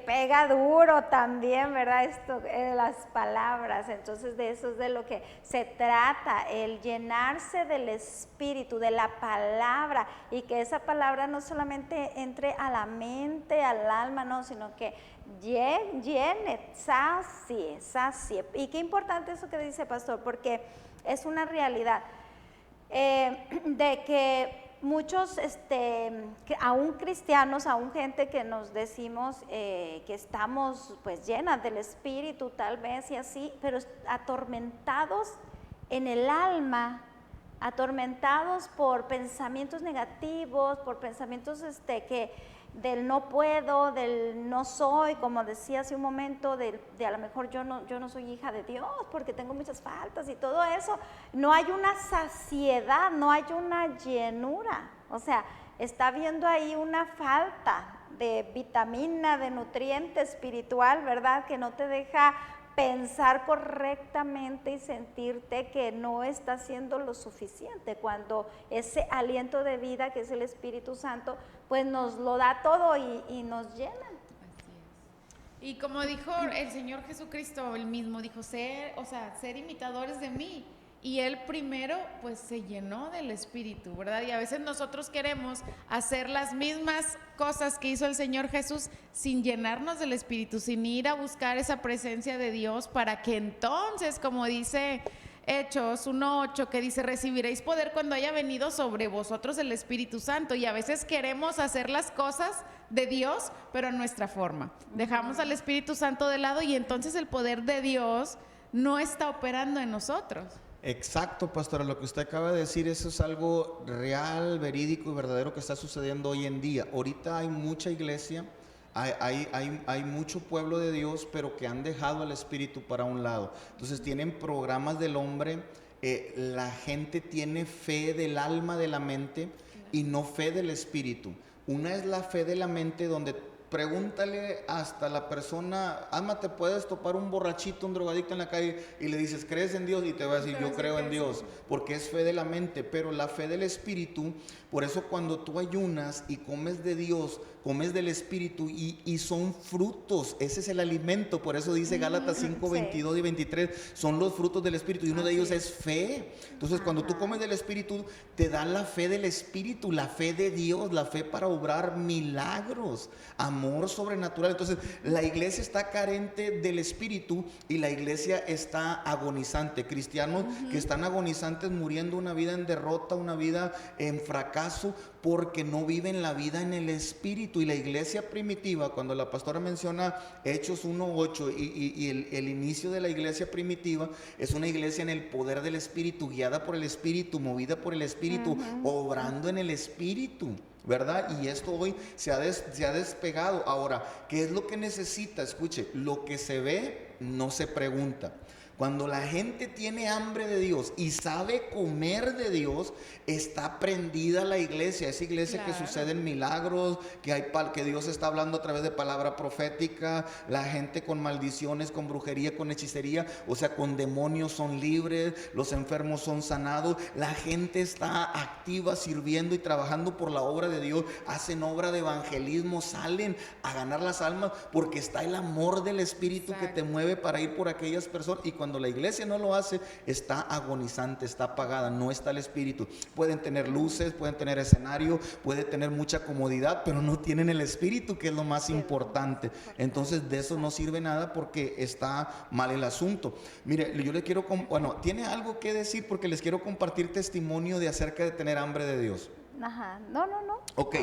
pega duro también, ¿verdad? Esto, las palabras. Entonces de eso es de lo que se trata, el llenarse del Espíritu, de la palabra, y que esa palabra no solamente entre a la mente, al alma, no, sino que llene, sacie. Y qué importante eso que dice Pastor, porque es una realidad de que muchos, aún cristianos, aún gente que nos decimos que estamos pues llenas del Espíritu tal vez y así, pero atormentados en el alma, atormentados por pensamientos negativos, por pensamientos del no puedo, del no soy, como decía hace un momento, de a lo mejor yo no soy hija de Dios porque tengo muchas faltas y todo eso. No hay una saciedad, no hay una llenura, o sea, está habiendo ahí una falta de vitamina, de nutriente espiritual, ¿verdad? Que no te deja pensar correctamente y sentirte que no está haciendo lo suficiente, cuando ese aliento de vida que es el Espíritu Santo pues nos lo da todo y nos llena. Así es. Y como dijo el Señor Jesucristo, él mismo dijo, ser imitadores de mí. Y él primero pues se llenó del Espíritu, ¿verdad? Y a veces nosotros queremos hacer las mismas cosas que hizo el Señor Jesús sin llenarnos del Espíritu, sin ir a buscar esa presencia de Dios, para que entonces, como dice Hechos 1:8, que dice, recibiréis poder cuando haya venido sobre vosotros el Espíritu Santo. Y a veces queremos hacer las cosas de Dios, pero a nuestra forma. Dejamos al Espíritu Santo de lado y entonces el poder de Dios no está operando en nosotros. Exacto, pastora, lo que usted acaba de decir, eso es algo real, verídico y verdadero que está sucediendo hoy en día. Ahorita hay mucha iglesia, hay mucho pueblo de Dios, pero que han dejado al Espíritu para un lado. Entonces tienen programas del hombre, la gente tiene fe del alma, de la mente, y no fe del Espíritu. Una es la fe de la mente, donde pregúntale hasta la persona, Alma, ¿te puedes topar un borrachito, un drogadicto en la calle y le dices, ¿crees en Dios? Y te va a decir, yo creo en Dios, porque es fe de la mente. Pero la fe del Espíritu, por eso cuando tú ayunas y comes de Dios, comes del Espíritu y son frutos, ese es el alimento. Por eso dice Gálatas 5, 22 y 23, son los frutos del Espíritu, y uno de ellos es fe. Entonces cuando tú comes del Espíritu, te da la fe del Espíritu, la fe de Dios, la fe para obrar milagros, amor sobrenatural. Entonces la iglesia está carente del Espíritu y la iglesia está agonizante. Cristianos que están agonizantes, muriendo una vida en derrota, una vida en fracaso, porque no viven la vida en el Espíritu. Y la iglesia primitiva, cuando la pastora menciona Hechos 1:8 y el inicio de la iglesia primitiva, es una iglesia en el poder del Espíritu, guiada por el Espíritu, movida por el Espíritu, obrando en el Espíritu, ¿verdad? Y esto hoy se ha despegado. Ahora, ¿qué es lo que necesita? Escuche, lo que se ve no se pregunta. Cuando la gente tiene hambre de Dios y sabe comer de Dios, está prendida la iglesia. Esa iglesia que suceden milagros, que Dios está hablando a través de palabra profética, la gente con maldiciones, con brujería, con hechicería, o sea, con demonios son libres, los enfermos son sanados, la gente está activa sirviendo y trabajando por la obra de Dios, hacen obra de evangelismo, salen a ganar las almas porque está el amor del Espíritu que te mueve para ir por aquellas personas. Y cuando la iglesia no lo hace, está agonizante, está apagada, no está el Espíritu. Pueden tener luces, pueden tener escenario, pueden tener mucha comodidad, pero no tienen el Espíritu, que es lo más importante. Entonces de eso no sirve nada porque está mal el asunto. Mire, yo le quiero, bueno, tiene algo que decir porque les quiero compartir testimonio de acerca de tener hambre de Dios. Ajá, no. Ok,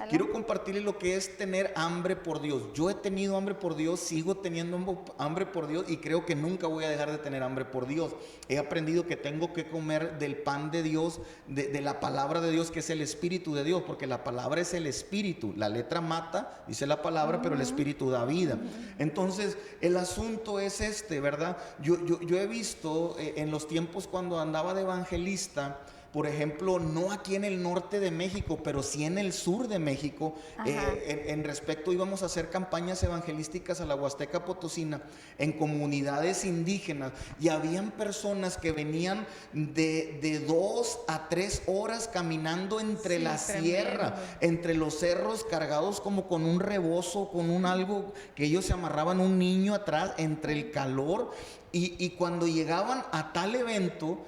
quiero compartirles lo que es tener hambre por Dios. Yo he tenido hambre por Dios, sigo teniendo hambre por Dios y creo que nunca voy a dejar de tener hambre por Dios. He aprendido que tengo que comer del pan de Dios, de la palabra de Dios, que es el Espíritu de Dios, porque la palabra es el Espíritu. La letra mata, dice la palabra, pero el Espíritu da vida. Entonces, el asunto es ¿verdad? Yo he visto en los tiempos cuando andaba de evangelista, por ejemplo, no aquí en el norte de México, pero sí en el sur de México, en respecto íbamos a hacer campañas evangelísticas a la Huasteca Potosina, en comunidades indígenas, y habían personas que venían de 2 a 3 horas caminando entre la sierra, entre los cerros, cargados como con un rebozo, con un algo que ellos se amarraban un niño atrás, entre el calor. Y cuando llegaban a tal evento,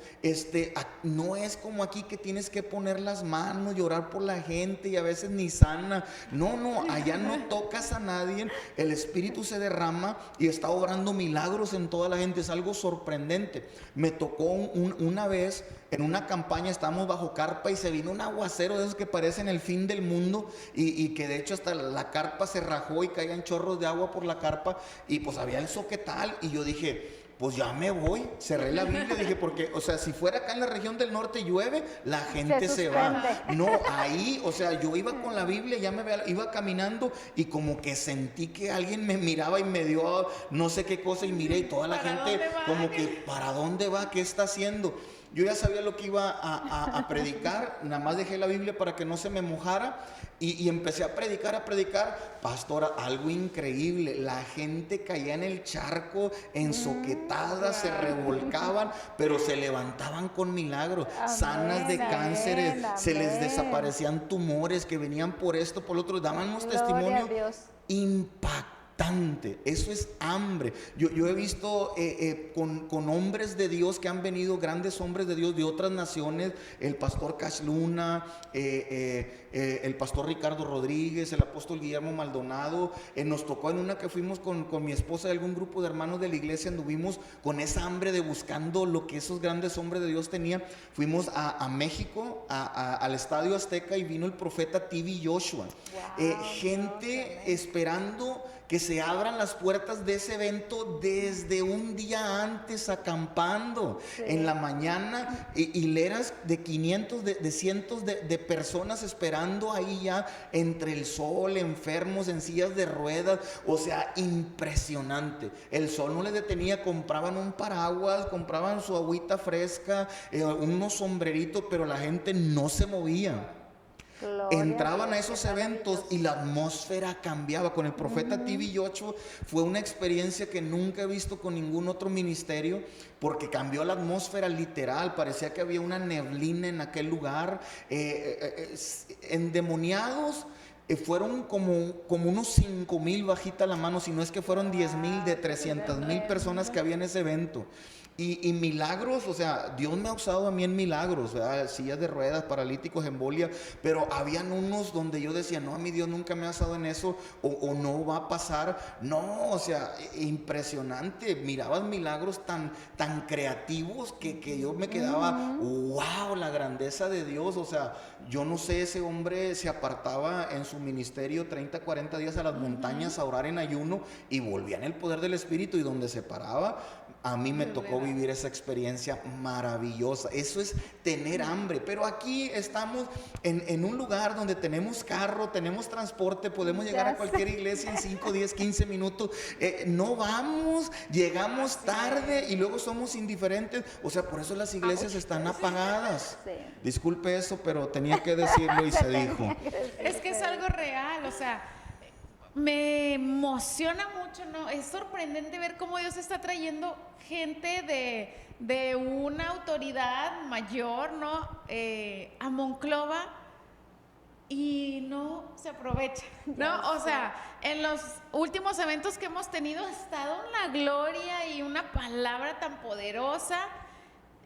no es como aquí que tienes que poner las manos y orar por la gente y a veces ni sana. No, allá no tocas a nadie, el Espíritu se derrama y está obrando milagros en toda la gente. Es algo sorprendente. Me tocó una vez en una campaña, estábamos bajo carpa y se vino un aguacero de esos que parecen el fin del mundo y que de hecho hasta la carpa se rajó y caían chorros de agua por la carpa y pues había el soquetal y yo dije, pues ya me voy, cerré la Biblia, dije, porque, o sea, si fuera acá en la región del norte llueve, la gente se va. No, ahí, o sea, yo iba con la Biblia, iba caminando y como que sentí que alguien me miraba y me dio no sé qué cosa y miré y toda la gente como que, ¿para dónde va? ¿Qué está haciendo? Yo ya sabía lo que iba a predicar, nada más dejé la Biblia para que no se me mojara y empecé a predicar, pastora, algo increíble, la gente caía en el charco, ensoquetada, se revolcaban, pero se levantaban con milagros, sanas de cánceres, se les desaparecían tumores que venían por esto, por lo otro, daban unos testimonios impactantes. Eso es hambre. Yo he visto con hombres de Dios que han venido, grandes hombres de Dios de otras naciones, el pastor Cash Luna, el pastor Ricardo Rodríguez, el apóstol Guillermo Maldonado. Nos tocó en una que fuimos con mi esposa y algún grupo de hermanos de la iglesia, anduvimos con esa hambre de buscando lo que esos grandes hombres de Dios tenían. Fuimos a México, al Estadio Azteca, y vino el profeta TV Joshua. Gente esperando que se abran las puertas de ese evento desde un día antes, acampando en la mañana, hileras de 500, de cientos de personas esperando ahí ya entre el sol, enfermos en sillas de ruedas, o sea, impresionante. El sol no les detenía, compraban un paraguas, compraban su agüita fresca, unos sombreritos, pero la gente no se movía. Entraban a esos eventos y la atmósfera cambiaba. Con el profeta TV Joshua fue una experiencia que nunca he visto con ningún otro ministerio, porque cambió la atmósfera literal. Parecía que había una neblina en aquel lugar. Endemoniados fueron como unos 5,000, bajita la mano, si no es que fueron 10,000 de 300,000 personas que había en ese evento. Y milagros, o sea, Dios me ha usado a mí en milagros, ¿verdad? Sillas de ruedas, paralíticos, embolia, pero habían unos donde yo decía, no, a mí Dios nunca me ha usado en eso, o no va a pasar. No, o sea, impresionante. Mirabas milagros tan creativos que yo me quedaba, wow, la grandeza de Dios. O sea, yo no sé, ese hombre se apartaba en su ministerio 30, 40 días a las montañas a orar en ayuno y volvía en el poder del Espíritu, y donde se paraba, A mí me tocó vivir esa experiencia maravillosa. Eso es tener hambre. Pero aquí estamos en un lugar donde tenemos carro, tenemos transporte, podemos llegar a cualquier iglesia en 5, 10, 15 minutos. No vamos, llegamos tarde y luego somos indiferentes. O sea, por eso las iglesias están apagadas. Sí. Disculpe eso, pero tenía que decirlo y se dijo. Es que es algo real, o sea, me emociona mucho, ¿no? Es sorprendente ver cómo Dios está trayendo gente de una autoridad mayor, ¿no? A Monclova, y no se aprovecha, ¿no? O sea, en los últimos eventos que hemos tenido ha estado una gloria y una palabra tan poderosa,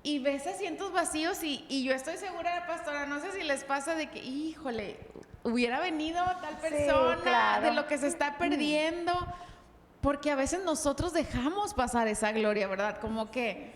y ves asientos vacíos y yo estoy segura, pastora, no sé si les pasa de que, híjole, hubiera venido tal persona, Sí, claro. de lo que se está perdiendo, porque a veces nosotros dejamos pasar esa gloria, ¿verdad? Como que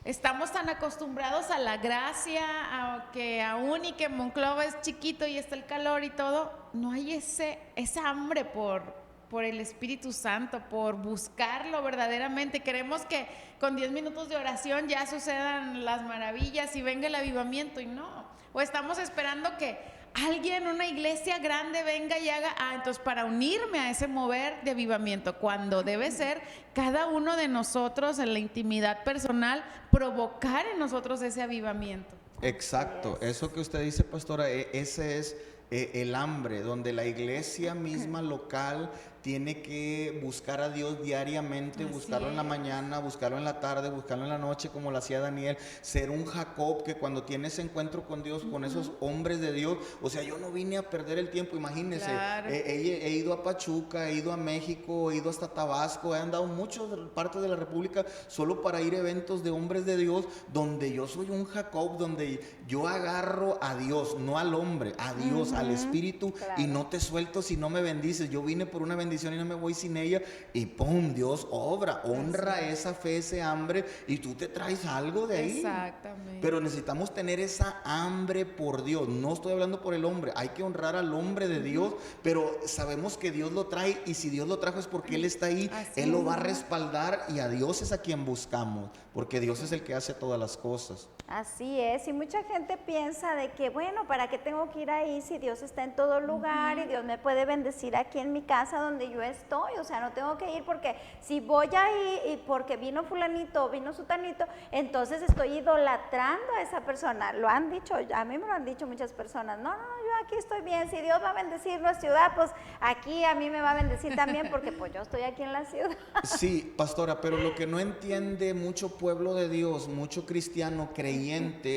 estamos tan acostumbrados a la gracia, a que aún y que Monclova es chiquito y está el calor y todo, no hay esa hambre por el Espíritu Santo, por buscarlo verdaderamente. Queremos que con 10 minutos de oración ya sucedan las maravillas y venga el avivamiento, y no. O estamos esperando que alguien, una iglesia grande venga y haga, entonces para unirme a ese mover de avivamiento, cuando debe ser cada uno de nosotros en la intimidad personal, provocar en nosotros ese avivamiento. Exacto, eso que usted dice, pastora, ese es el hambre, donde la iglesia misma local tiene que buscar a Dios diariamente, Así buscarlo en la es. mañana, buscarlo en la tarde, buscarlo en la noche, como lo hacía Daniel, ser un Jacob que cuando tiene ese encuentro con Dios, con esos hombres de Dios, o sea, yo no vine a perder el tiempo, imagínense, Claro. he ido a Pachuca, he ido a México, he ido hasta Tabasco, he andado muchas partes de la República solo para ir a eventos de hombres de Dios, donde yo soy un Jacob, donde yo agarro a Dios, no al hombre, a Dios, al Espíritu, Claro. y no te suelto si no me bendices. Yo vine por una bendición y no me voy sin ella, y ¡pum! Dios obra, honra esa fe, ese hambre, y tú te traes algo de ahí. Exactamente. Pero necesitamos tener esa hambre por Dios. No estoy hablando por el hombre, hay que honrar al hombre de Dios, pero sabemos que Dios lo trae, y si Dios lo trajo es porque Él está ahí. Así Él lo es. va a respaldar, y a Dios es a quien buscamos, porque Dios es el que hace todas las cosas. Así es, y mucha gente piensa de que, bueno, ¿para qué tengo que ir ahí si Dios está en todo lugar y Dios me puede bendecir aquí en mi casa donde yo estoy? O sea, no tengo que ir porque si voy ahí y porque vino fulanito o vino sutanito, entonces estoy idolatrando a esa persona. Lo han dicho, a mí me lo han dicho muchas personas. No, yo aquí estoy bien, si Dios va a bendecir la ciudad, pues aquí a mí me va a bendecir también porque pues yo estoy aquí en la ciudad. Sí, pastora, pero lo que no entiende mucho pueblo de Dios, mucho cristiano creyente,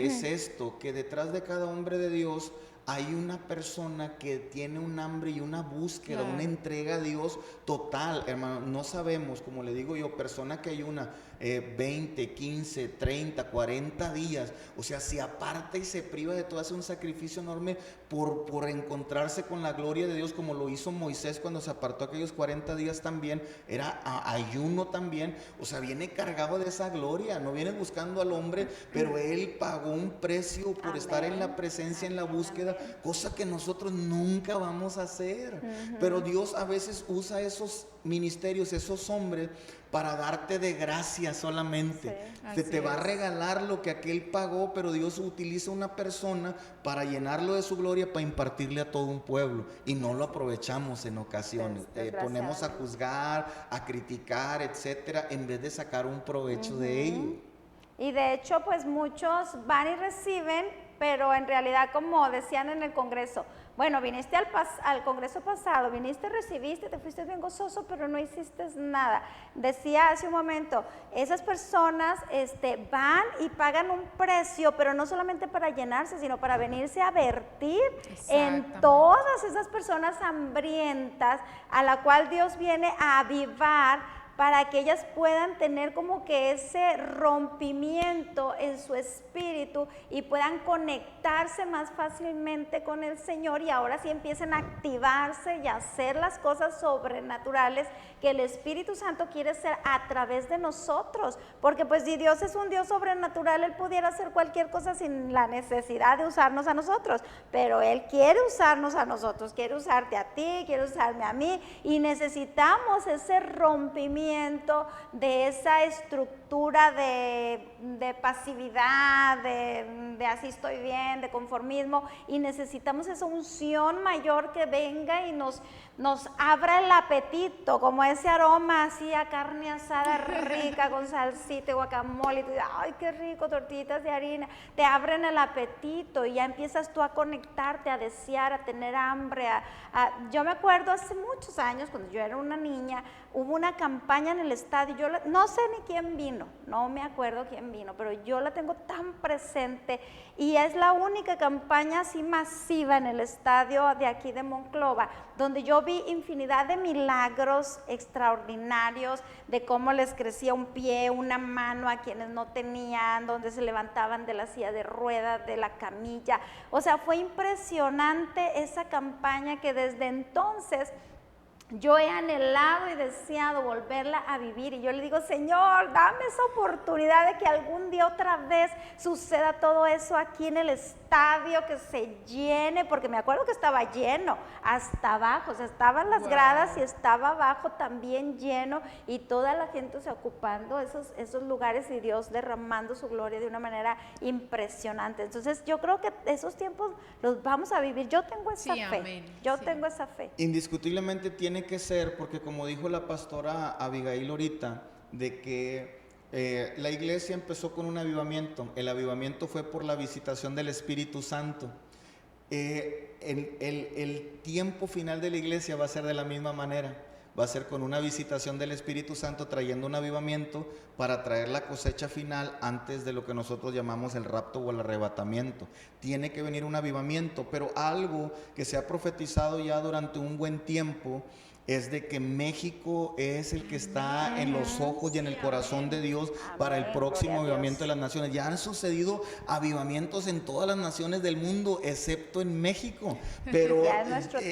es esto, que detrás de cada hombre de Dios hay una persona que tiene un hambre y una búsqueda, Claro. una entrega a Dios total, hermano. No sabemos, como le digo yo, persona que ayuna 20, 15, 30, 40 días, o sea, se aparta y se priva de todo, hace un sacrificio enorme por encontrarse con la gloria de Dios, como lo hizo Moisés cuando se apartó aquellos 40 días también, era ayuno también, o sea, viene cargado de esa gloria, no viene buscando al hombre, pero él pagó un precio por estar en la presencia, en la búsqueda, cosa que nosotros nunca vamos a hacer. Pero Dios a veces usa esos ministerios, esos hombres, para darte de gracia solamente. Sí, Te va a es. regalar lo que aquel pagó, pero Dios utiliza una persona para llenarlo de su gloria, para impartirle a todo un pueblo, y no lo aprovechamos en ocasiones. Ponemos a juzgar, a criticar, etcétera, en vez de sacar un provecho de ello. Y de hecho, pues muchos van y reciben, pero en realidad, como decían en el Congreso, bueno, viniste al Congreso pasado, viniste, recibiste, te fuiste bien gozoso, pero no hiciste nada. Decía hace un momento, esas personas van y pagan un precio, pero no solamente para llenarse, sino para venirse a vertir en Exactamente. todas esas personas hambrientas, a la cual Dios viene a avivar, para que ellas puedan tener como que ese rompimiento en su espíritu y puedan conectarse más fácilmente con el Señor, y ahora sí empiecen a activarse y a hacer las cosas sobrenaturales que el Espíritu Santo quiere hacer a través de nosotros, porque pues si Dios es un Dios sobrenatural, Él pudiera hacer cualquier cosa sin la necesidad de usarnos a nosotros, pero Él quiere usarnos a nosotros, quiere usarte a ti, quiere usarme a mí, y necesitamos ese rompimiento avivamiento de esa estructura de pasividad, de así estoy bien, de conformismo, y necesitamos esa unción mayor que venga y nos abra el apetito, como ese aroma así a carne asada rica con salsita y guacamole, y tú dices, ay, qué rico, tortillitas de harina, te abren el apetito y ya empiezas tú a conectarte, a desear, a tener hambre. Yo me acuerdo hace muchos años, cuando yo era una niña, hubo una campaña en el estadio, no sé ni quién vino, no me acuerdo quién vino, pero yo la tengo tan presente y es la única campaña así masiva en el estadio de aquí de Monclova, donde yo vi infinidad de milagros extraordinarios, de cómo les crecía un pie, una mano a quienes no tenían, donde se levantaban de la silla de ruedas, de la camilla. O sea, fue impresionante esa campaña que desde entonces yo he anhelado y deseado volverla a vivir, y yo le digo, Señor, dame esa oportunidad de que algún día otra vez suceda todo eso aquí en el estadio, que se llene, porque me acuerdo que estaba lleno hasta abajo, o sea, estaban las gradas y estaba abajo también lleno, y toda la gente se ocupando esos lugares y Dios derramando su gloria de una manera impresionante. Entonces yo creo que esos tiempos los vamos a vivir. Yo tengo esa fe, amén. tengo esa fe. Indiscutiblemente tiene que ser, porque como dijo la pastora Abigail ahorita, de que la iglesia empezó con un avivamiento. El avivamiento fue por la visitación del Espíritu Santo. El tiempo final de la iglesia va a ser de la misma manera. Va a ser con una visitación del Espíritu Santo, trayendo un avivamiento para traer la cosecha final antes de lo que nosotros llamamos el rapto o el arrebatamiento. Tiene que venir un avivamiento, pero algo que se ha profetizado ya durante un buen tiempo es de que México es el que está en los ojos y en el corazón de Dios para el próximo avivamiento de las naciones. Ya han sucedido avivamientos en todas las naciones del mundo, excepto en México, pero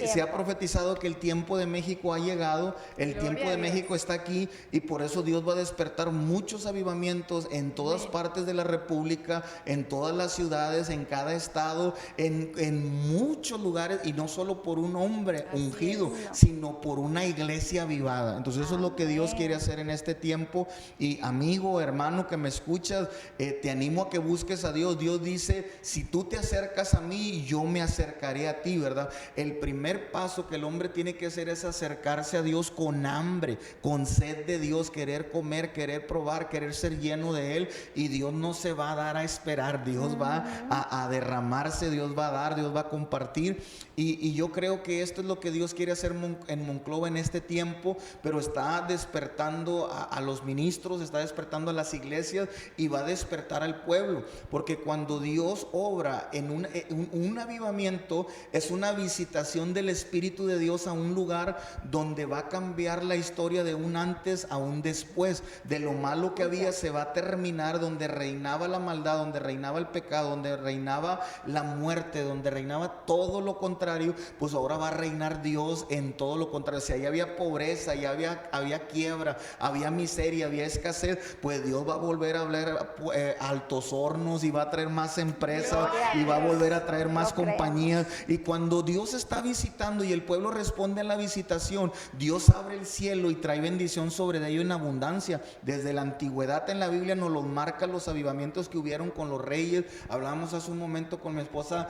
se ha profetizado que el tiempo de México ha llegado, el tiempo de México está aquí, y por eso Dios va a despertar muchos avivamientos en todas partes de la República, en todas las ciudades, en cada estado, en muchos lugares, y no solo por un hombre ungido, sino por una iglesia avivada. Entonces eso es lo que Dios quiere hacer en este tiempo. Y amigo, hermano que me escuchas, te animo a que busques a Dios. Dios dice, si tú te acercas a mí, yo me acercaré a ti, ¿verdad? El primer paso que el hombre tiene que hacer es acercarse a Dios con hambre, con sed de Dios, querer comer, querer probar, querer ser lleno de Él, y Dios no se va a dar a esperar. Dios va a derramarse, Dios va a dar, Dios va a compartir, y yo creo que esto es lo que Dios quiere hacer en Monclova en este tiempo, pero está despertando a los ministros, está despertando a las iglesias, y va a despertar al pueblo, porque cuando Dios obra en un avivamiento, es una visitación del Espíritu de Dios a un lugar donde va a cambiar la historia de un antes a un después. De lo malo que había se va a terminar, donde reinaba la maldad, donde reinaba el pecado, donde reinaba la muerte, donde reinaba todo lo contrario, pues ahora va a reinar Dios en todo lo contrario. Si ahí había pobreza, ya había quiebra, había miseria, había escasez, pues Dios va a volver a hablar altos hornos, y va a traer más empresas, y va a volver a traer más compañías. Y cuando Dios está visitando y el pueblo responde a la visitación, Dios abre el cielo y trae bendición sobre ellos en abundancia. Desde la antigüedad en la Biblia nos los marca los avivamientos que hubieron con los reyes. Hablábamos hace un momento con mi esposa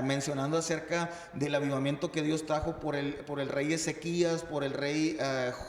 mencionando acerca del avivamiento que Dios trajo por el rey Ezequías, por el rey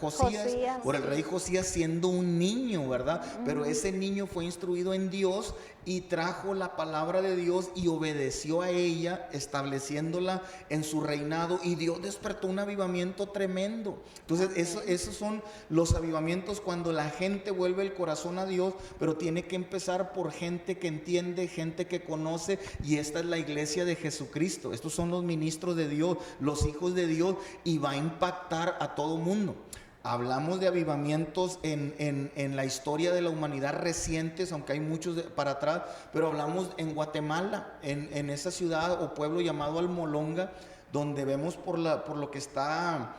Josías, por el rey Josías siendo un niño, ¿verdad? Pero ese niño fue instruido en Dios y trajo la palabra de Dios y obedeció a ella, estableciéndola en su reinado, y Dios despertó un avivamiento tremendo. Entonces esos son los avivamientos, cuando la gente vuelve el corazón a Dios, pero tiene que empezar por gente que entiende, gente que conoce, y esta es la iglesia de Jesucristo. Estos son los ministros de Dios, los hijos de Dios, y va a impactar a todo mundo. Hablamos de avivamientos en la historia de la humanidad recientes, aunque hay muchos para atrás, pero hablamos en Guatemala, en esa ciudad o pueblo llamado Almolonga, donde vemos por lo que está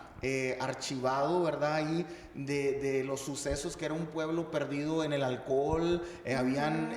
archivado, ¿verdad? Ahí de los sucesos, que era un pueblo perdido en el alcohol, habían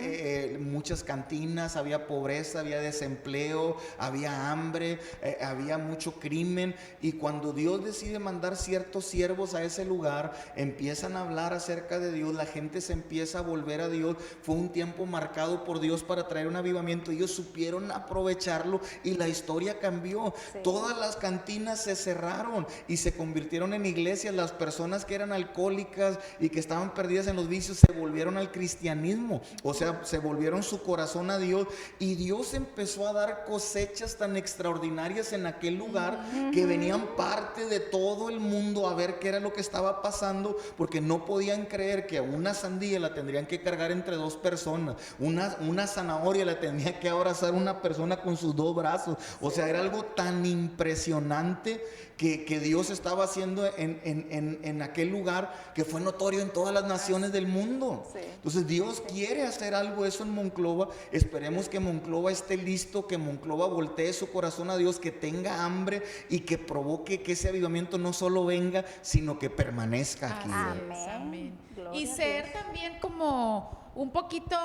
muchas cantinas, había pobreza, había desempleo, había hambre, había mucho crimen. Y cuando Dios decide mandar ciertos siervos a ese lugar, empiezan a hablar acerca de Dios, la gente se empieza a volver a Dios. Fue un tiempo marcado por Dios para traer un avivamiento. Ellos supieron aprovecharlo y la historia cambió. Sí. Todas las cantinas se cerraron y se convirtieron en iglesias. Las personas que eran alcohólicas y que estaban perdidas en los vicios se volvieron al cristianismo, o sea, se volvieron su corazón a Dios, y Dios empezó a dar cosechas tan extraordinarias en aquel lugar que venían parte de todo el mundo a ver qué era lo que estaba pasando, porque no podían creer que una sandía la tendrían que cargar entre dos personas, una zanahoria la tenía que abrazar una persona con sus dos brazos. O sea, era algo tan impresionante que Dios estaba haciendo en aquel lugar, que fue notorio en todas las naciones del mundo. Sí. Entonces Dios quiere hacer algo eso en Monclova. Esperemos que Monclova esté listo, que Monclova voltee su corazón a Dios, que tenga hambre y que provoque que ese avivamiento no solo venga, sino que permanezca aquí. Amén. Y ser también como un poquito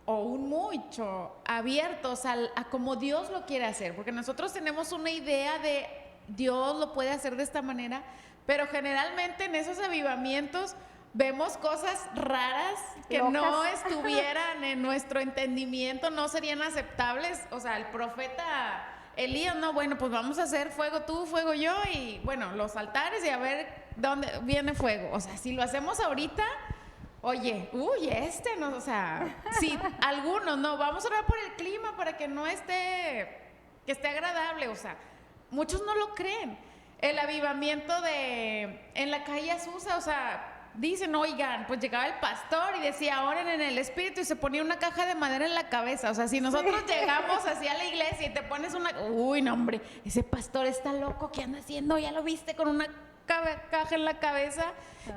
o un mucho abiertos a como Dios lo quiere hacer, porque nosotros tenemos una idea de Dios lo puede hacer de esta manera, pero generalmente en esos avivamientos vemos cosas raras que locas, no estuvieran en nuestro entendimiento, no serían aceptables. O sea, el profeta Elías, no, bueno, pues vamos a hacer fuego tú, fuego yo, y bueno, los altares y a ver dónde viene fuego. O sea, si lo hacemos ahorita, oye, no, o sea, sí, algunos, no, vamos a orar por el clima para que no esté, que esté agradable. O sea, muchos no lo creen. El avivamiento en la calle Azusa, o sea, dicen, oigan, pues llegaba el pastor y decía, oren en el espíritu, y se ponía una caja de madera en la cabeza. O sea, si nosotros llegamos así a la iglesia y te pones no, hombre, ese pastor está loco, ¿qué anda haciendo? Ya lo viste con una caja en la cabeza.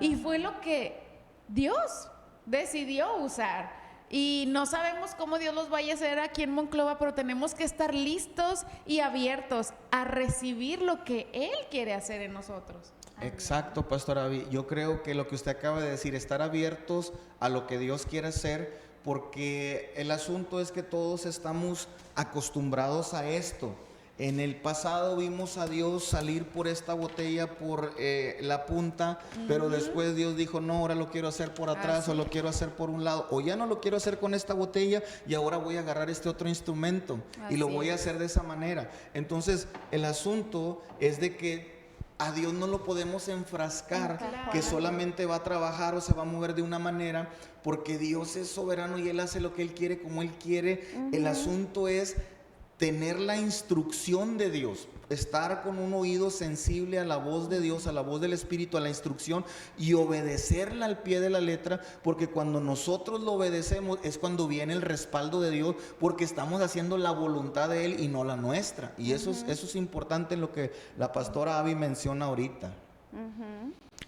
Y fue lo que Dios decidió usar. Y no sabemos cómo Dios los vaya a hacer aquí en Monclova, pero tenemos que estar listos y abiertos a recibir lo que Él quiere hacer en nosotros. Exacto, Pastora Abby. Yo creo que lo que usted acaba de decir, estar abiertos a lo que Dios quiere hacer, porque el asunto es que todos estamos acostumbrados a esto. En el pasado vimos a Dios salir por esta botella por la punta, pero después Dios dijo, no, ahora lo quiero hacer por atrás, o lo quiero hacer por un lado, o ya no lo quiero hacer con esta botella y ahora voy a agarrar este otro instrumento y lo voy a hacer de esa manera. Entonces, el asunto es de que a Dios no lo podemos enfrascar, que solamente va a trabajar o se va a mover de una manera, porque Dios es soberano y Él hace lo que Él quiere, como Él quiere. El asunto es tener la instrucción de Dios, estar con un oído sensible a la voz de Dios, a la voz del Espíritu, a la instrucción, y obedecerla al pie de la letra, porque cuando nosotros lo obedecemos es cuando viene el respaldo de Dios, porque estamos haciendo la voluntad de Él y no la nuestra. Y eso es importante en lo que la pastora Abby menciona ahorita.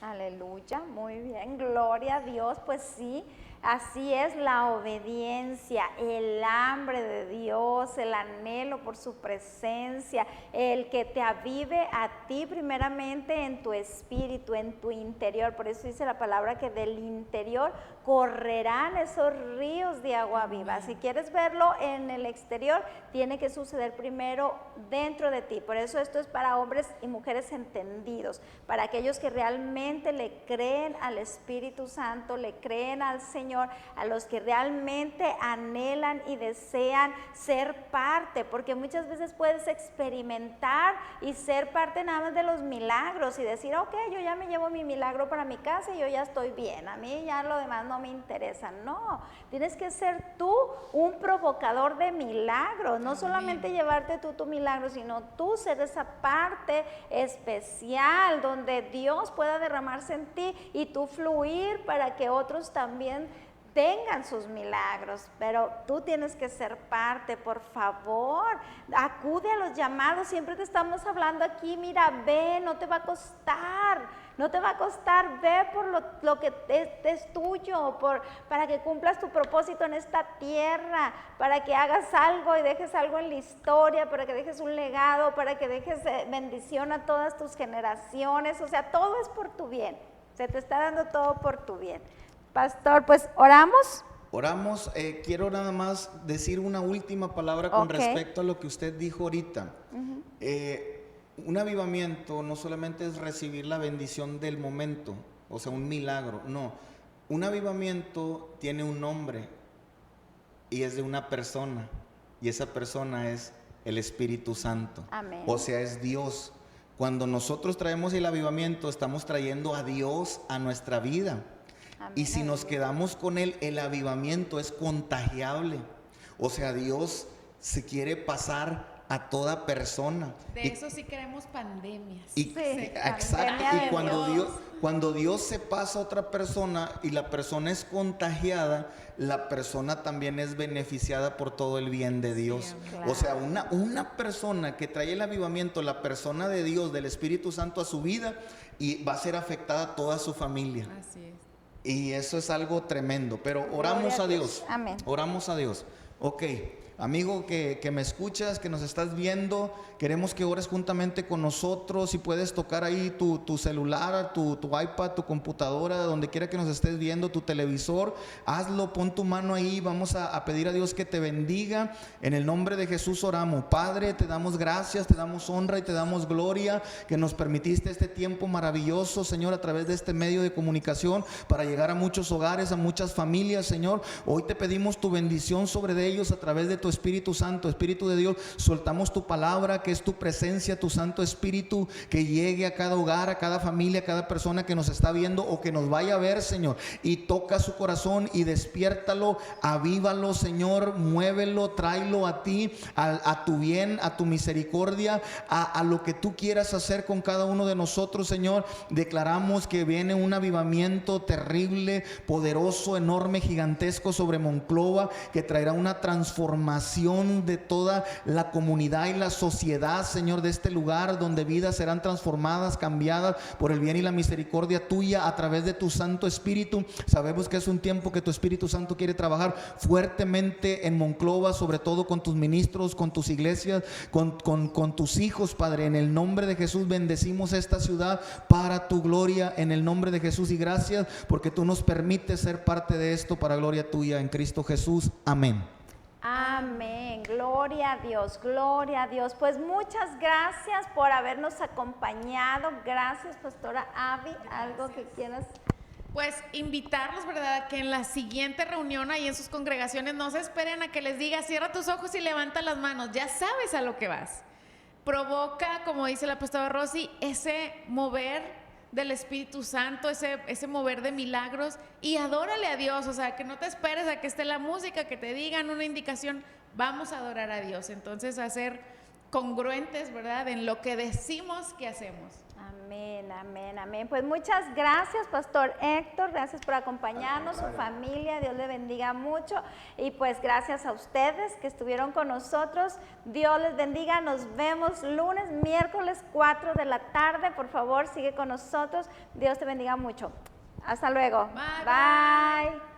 Aleluya, muy bien, gloria a Dios. Pues sí, así es la obediencia, el hambre de Dios, el anhelo por su presencia, el que te avive a ti primeramente en tu espíritu, en tu interior. Por eso dice la palabra que del interior correrán esos ríos de agua viva. Si quieres verlo en el exterior, tiene que suceder primero dentro de ti. Por eso esto es para hombres y mujeres entendidos, para aquellos que realmente le creen al Espíritu Santo, le creen al Señor, a los que realmente anhelan y desean ser parte, porque muchas veces puedes experimentar y ser parte nada más de los milagros y decir, ok, yo ya me llevo mi milagro para mi casa y yo ya estoy bien, a mí ya lo demás no me interesa. No, tienes que ser tú un provocador de milagros, no solamente llevarte tú tu milagro, sino tú ser esa parte especial donde Dios pueda derramarse en ti y tú fluir para que otros también tengan sus milagros. Pero tú tienes que ser parte, por favor, acude a los llamados. Siempre te estamos hablando aquí, mira, ve, no te va a costar, no te va a costar, ve por lo que es tuyo, para que cumplas tu propósito en esta tierra, para que hagas algo y dejes algo en la historia, para que dejes un legado, para que dejes bendición a todas tus generaciones. O sea, todo es por tu bien. Se te está dando todo por tu bien. Pastor, pues oramos. Oramos, quiero nada más decir una última palabra con Ok. respecto a lo que usted dijo ahorita. Un avivamiento no solamente es recibir la bendición del momento, o sea, un milagro, no. Un avivamiento tiene un nombre y es de una persona, y esa persona es el Espíritu Santo. Amén. O sea, es Dios. Cuando nosotros traemos el avivamiento, estamos trayendo a Dios a nuestra vida. Amén. Y si nos quedamos con Él, el avivamiento es contagiable. O sea, Dios se quiere pasar a toda persona. De Y- eso sí queremos pandemias. y, Sí, exacto. pandemia de Y cuando Dios. cuando Dios se pasa a otra persona y la persona es contagiada, la persona también es beneficiada por todo el bien de Dios. claro. O sea, una persona que trae el avivamiento, la persona de Dios, del Espíritu Santo a su vida, y va a ser afectada toda su familia. Así es. Y eso es algo tremendo. Pero oramos Gloria a a Dios. Dios. Amén. Oramos a Dios. Ok. Amigo que me escuchas, que nos estás viendo, queremos que ores juntamente con nosotros. Si puedes tocar ahí tu celular, tu iPad, tu computadora, donde quiera que nos estés viendo, tu televisor, hazlo, pon tu mano ahí. Vamos a pedir a Dios que te bendiga. En el nombre de Jesús oramos. Padre, te damos gracias, te damos honra y te damos gloria, que nos permitiste este tiempo maravilloso, Señor, a través de este medio de comunicación, para llegar a muchos hogares, a muchas familias, Señor. Hoy te pedimos tu bendición sobre de ellos a través de tu Espíritu Santo. Espíritu de Dios, soltamos tu palabra, que es tu presencia, tu Santo Espíritu, que llegue a cada hogar, a cada familia, a cada persona que nos está viendo o que nos vaya a ver, Señor, y toca su corazón y despiértalo, avívalo, Señor, muévelo, tráelo a ti, a tu bien, a tu misericordia, a lo que tú quieras hacer con cada uno de nosotros, Señor. Declaramos que viene un avivamiento terrible, poderoso, enorme, gigantesco sobre Monclova, que traerá una transformación de toda la comunidad y la sociedad, Señor, de este lugar, donde vidas serán transformadas, cambiadas por el bien y la misericordia tuya a través de tu Santo Espíritu. Sabemos que es un tiempo que tu Espíritu Santo quiere trabajar fuertemente en Monclova, sobre todo con tus ministros, con tus iglesias, con tus hijos, Padre. En el nombre de Jesús bendecimos esta ciudad para tu gloria, en el nombre de Jesús, y gracias porque tú nos permites ser parte de esto para gloria tuya, en Cristo Jesús. Amén. Amén, gloria a Dios, gloria a Dios. Pues muchas gracias por habernos acompañado. Gracias, Pastora Abby. ¿Algo que quieras? Pues invitarlos, ¿verdad?, que en la siguiente reunión ahí en sus congregaciones no se esperen a que les diga cierra tus ojos y levanta las manos. Ya sabes a lo que vas. Provoca, como dice la pastora Rosy, ese mover del Espíritu Santo, ese mover de milagros, y adórale a Dios. O sea, que no te esperes a que esté la música, que te digan una indicación. Vamos a adorar a Dios. Entonces, a ser congruentes, ¿verdad?, en lo que decimos que hacemos. Amén, amén, amén. Pues muchas gracias, Pastor Héctor. Gracias por acompañarnos, su familia. Dios le bendiga mucho. Y pues gracias a ustedes que estuvieron con nosotros. Dios les bendiga. Nos vemos lunes, miércoles, 4 de la tarde. Por favor, sigue con nosotros. Dios te bendiga mucho. Hasta luego. Bye, Bye.